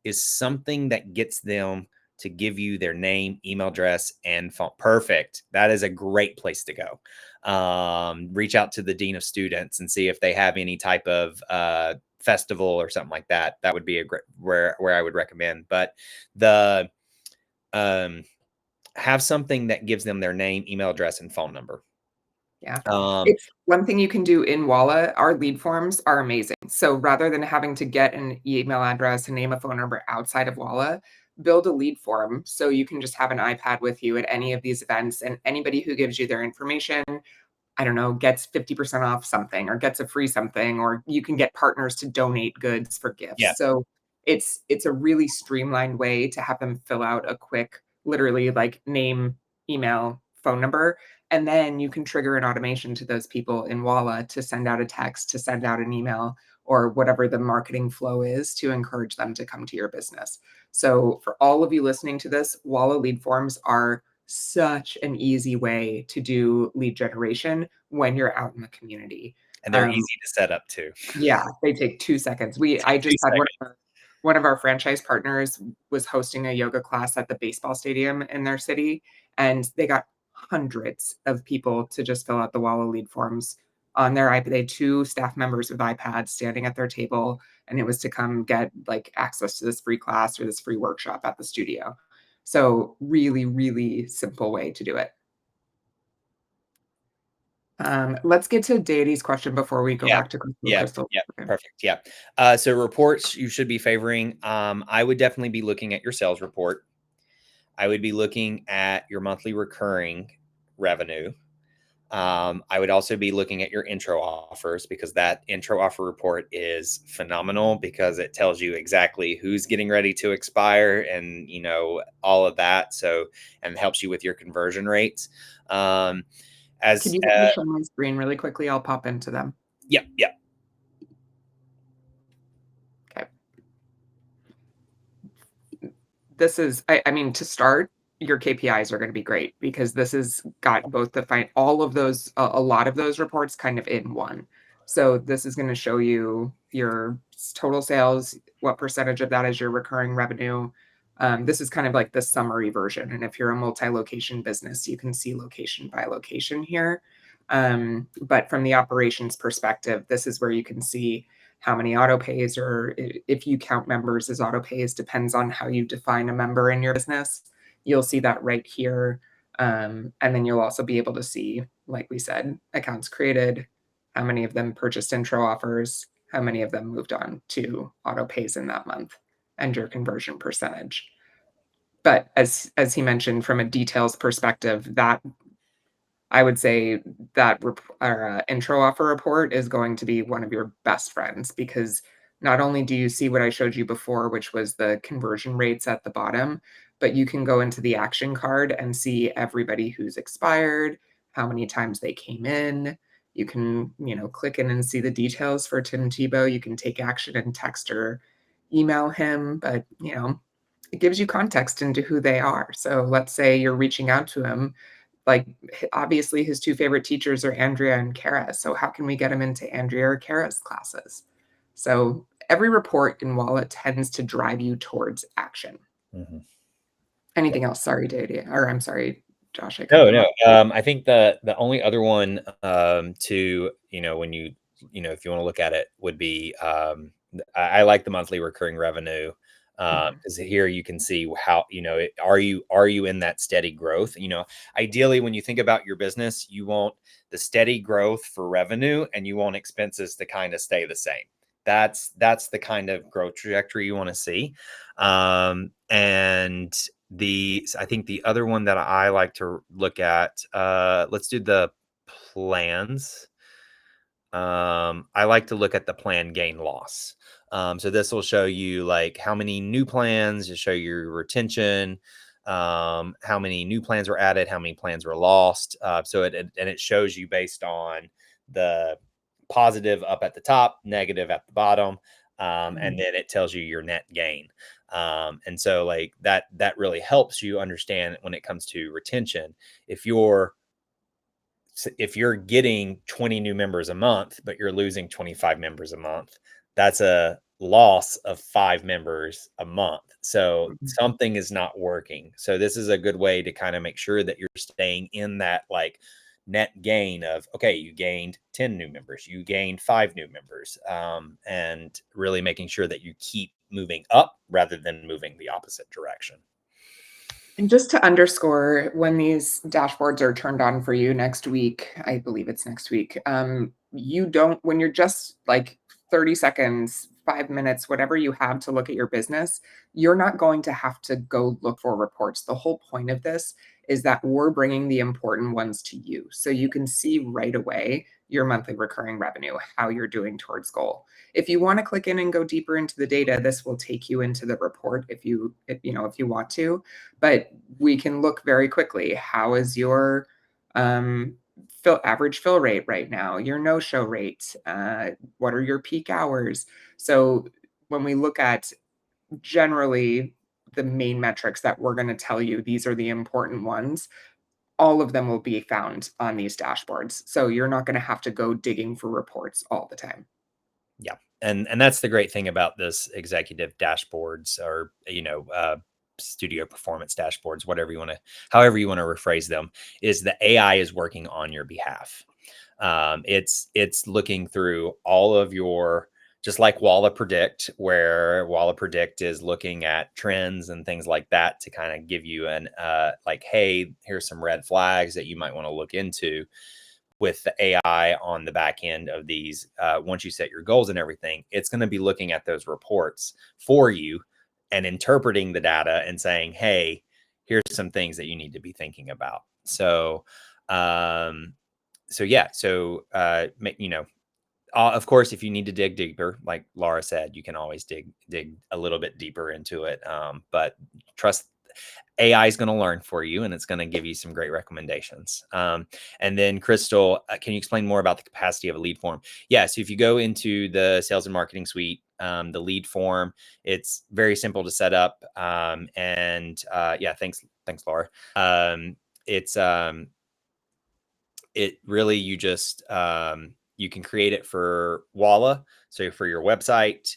is something that gets them to give you their name, email address, and phone. Perfect. That is a great place to go. Reach out to the dean of students and see if they have any type of festival or something like that. That would be a great where I would recommend. But the have something that gives them their name, email address, and phone number. Yeah. It's one thing you can do in Walla. Our lead forms are amazing. So rather than having to get an email address, a name, a phone number outside of Walla, build a lead form so you can just have an iPad with you at any of these events, and anybody who gives you their information, I don't know, gets 50% off something or gets a free something, or you can get partners to donate goods for Yeah. gifts. So it's a really streamlined way to have them fill out a quick, literally like name, email, phone number, and then you can trigger an automation to those people in Walla to send out a text, to send out an email, or whatever the marketing flow is to encourage them to come to your business. So for all of you listening to this, Walla lead forms are such an easy way to do lead generation when you're out in the community. And they're easy to set up too. Yeah, they take 2 seconds. I just 2 had seconds. one of our franchise partners was hosting a yoga class at the baseball stadium in their city, and they got hundreds of people to just fill out the Walla lead forms on their iPad. They had 2 staff members with iPads standing at their table, and it was to come get, like, access to this free class or this free workshop at the studio. So really, really simple way to do it. Let's get to Deity's question before we go Yeah. back to Crystal. Yeah. Crystal. Yeah. Okay. Perfect. Yeah. So reports you should be favoring. I would definitely be looking at your sales report. I would be looking at your monthly recurring revenue. I would also be looking at your intro offers, because that intro offer report is phenomenal because it tells you exactly who's getting ready to expire and, all of that. So, and helps you with your conversion rates. Can you let me share my screen really quickly? I'll pop into them. Yeah. Yeah. Okay. This is, I mean, to start, your KPIs are going to be great because this has got both all of those, a lot of those reports kind of in one. So this is going to show you your total sales, what percentage of that is your recurring revenue. This is kind of like the summary version. And if you're a multi-location business, you can see location by location here. But from the operations perspective, this is where you can see how many auto pays, or if you count members as auto pays, depends on how you define a member in your business. You'll see that right here. And then you'll also be able to see, like we said, accounts created, how many of them purchased intro offers, how many of them moved on to auto pays in that month, and your conversion percentage. But as he mentioned, from a details perspective, that I would say that intro offer report is going to be one of your best friends, because not only do you see what I showed you before, which was the conversion rates at the bottom, but you can go into the action card and see everybody who's expired, how many times they came in. You can, click in and see the details for Tim Tebow. You can take action and text or email him, but, it gives you context into who they are. So let's say you're reaching out to him, like, obviously his 2 favorite teachers are Andrea and Kara. So how can we get him into Andrea or Kara's classes? So every report in Walla tends to drive you towards action. Mm-hmm. Anything else? Sorry, Deidy, or I'm sorry, Josh, I cut No, you off. I think the only other one to, when you, if you want to look at it, would be I like the monthly recurring revenue, Mhm. because here you can see how, are you in that steady growth? Ideally, when you think about your business, you want the steady growth for revenue, and you want expenses to kind of stay the same. That's the kind of growth trajectory you want to see. And I think the other one that I like to look at, let's do the plans. I like to look at the plan gain loss. So this will show you like how many new plans, to show your retention, how many new plans were added, how many plans were lost. And it shows you based on the positive up at the top, negative at the bottom, and Mhm. then it tells you your net gain. And so like that really helps you understand when it comes to retention. If you're if you're getting 20 new members a month, but you're losing 25 members a month, that's a loss of 5 members a month. So Mhm. something is not working. So this is a good way to kind of make sure that you're staying in that like net gain of, okay, you gained 10 new members, you gained 5 new members, and really making sure that you keep moving up rather than moving the opposite direction. And just to underscore, when these dashboards are turned on for you next week, I believe it's next week, you don't when you're just like 30 seconds, 5 minutes, whatever you have to look at your business, you're not going to have to go look for reports. The whole point of this is that we're bringing the important ones to you so you can see right away your monthly recurring revenue, how you're doing towards goal. If you want to click in and go deeper into the data, this will take you into the report if you want to, but we can look very quickly. How is your average fill rate right now? Your no-show rate? What are your peak hours? So when we look at generally the main metrics that we're going to tell you, these are the important ones. All of them will be found on these dashboards. So you're not going to have to go digging for reports all the time. Yeah. And that's the great thing about this executive dashboards, or, studio performance dashboards, however you want to rephrase them, is the AI is working on your behalf. It's looking through all of your, just like Walla Predict, where Walla Predict is looking at trends and things like that to kind of give you an like, hey, here's some red flags that you might want to look into. With the AI on the back end of these, once you set your goals and everything, it's going to be looking at those reports for you and interpreting the data and saying, hey, here's some things that you need to be thinking about. So, yeah. So, of course, if you need to dig deeper, like Laura said, you can always dig a little bit deeper into it. But trust AI is going to learn for you, and it's going to give you some great recommendations. And then, Crystal, can you explain more about the capacity of a lead form? Yeah. So if you go into the sales and marketing suite, the lead form, it's very simple to set up. Yeah, thanks, Laura. It's it really, you can create it for Walla, so for your website,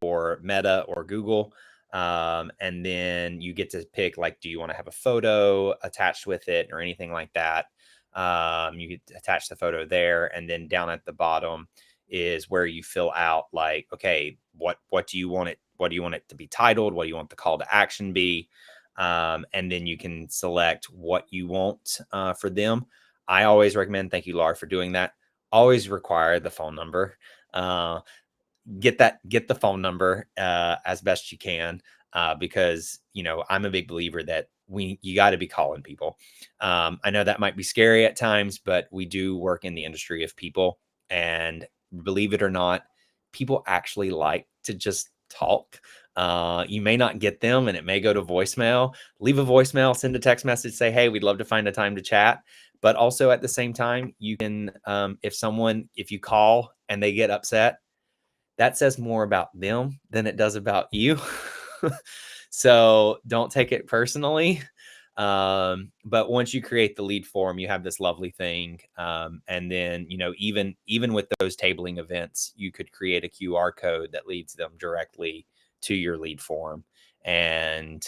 for Meta or Google, and then you get to pick, like, do you want to have a photo attached with it or anything like that. You could attach the photo there, and then down at the bottom is where you fill out, like, okay, what do you want it to be titled, what do you want the call to action be, and then you can select what you want for them. I always recommend, thank you, Laura, for doing that. Always require the phone number. Uh, get the phone number as best you can, because I'm a big believer that you got to be calling people. I know that might be scary at times, but we do work in the industry of people, and believe it or not, people actually like to just talk. You may not get them, and it may go to voicemail. Leave a voicemail, send a text message, say, hey, we'd love to find a time to chat. But also at the same time, you can, if you call and they get upset, that says more about them than it does about you. So don't take it personally. But once you create the lead form, you have this lovely thing. And then, even with those tabling events, you could create a QR code that leads them directly to your lead form. And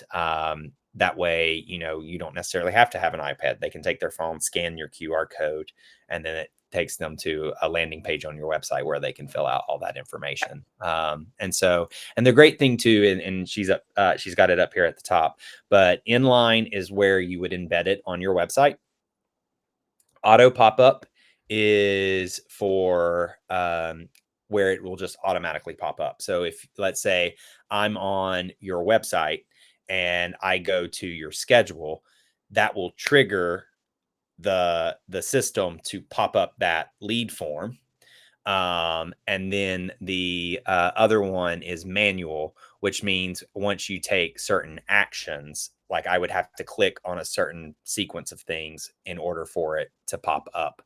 that way, you don't necessarily have to have an iPad. They can take their phone, scan your QR code, and then it takes them to a landing page on your website where they can fill out all that information. And the great thing too, and she's got it up here at the top, but inline is where you would embed it on your website. Auto pop-up is for where it will just automatically pop up. So if, let's say, I'm on your website and I go to your schedule, that will trigger the system to pop up that lead form. And then the other one is manual, which means once you take certain actions, like I would have to click on a certain sequence of things in order for it to pop up.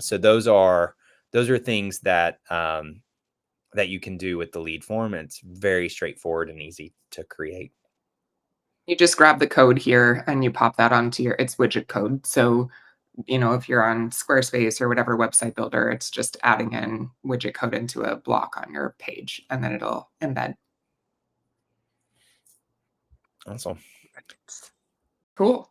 So those are things that that you can do with the lead form. And it's very straightforward and easy to create. You just grab the code here and you pop that onto it's widget code. So, if you're on Squarespace or whatever website builder, it's just adding in widget code into a block on your page, and then it'll embed. Awesome. Cool.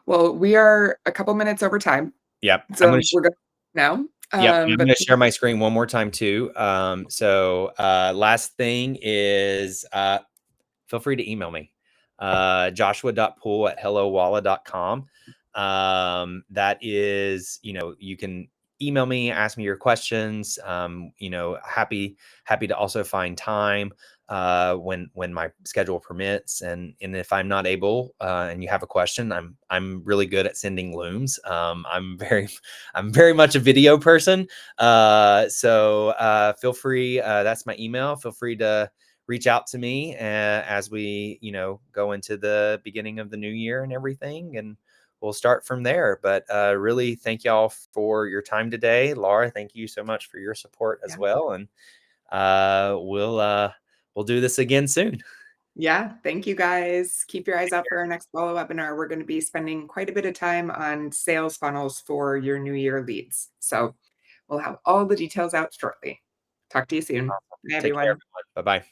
Well, we are a couple minutes over time, Yep. so we're going now. Yep. I'm But going to share my screen one more time too. Last thing is feel free to email me, joshua.poole@hellowalla.com. That is, you can email me, ask me your questions. Happy to also find time when my schedule permits. And if I'm not able and you have a question, I'm really good at sending looms. I'm very much a video person. So feel free, that's my email. Feel free to reach out to me as we, go into the beginning of the new year and everything, and we'll start from there. But really, thank y'all for your time today. Laura, thank you so much for your support as well. And we'll do this again soon. Yeah, thank you guys. Keep your eyes out for our next Walla webinar. We're going to be spending quite a bit of time on sales funnels for your new year leads. So we'll have all the details out shortly. Talk to you soon. Bye, Take care, everyone. everyone. Bye-bye.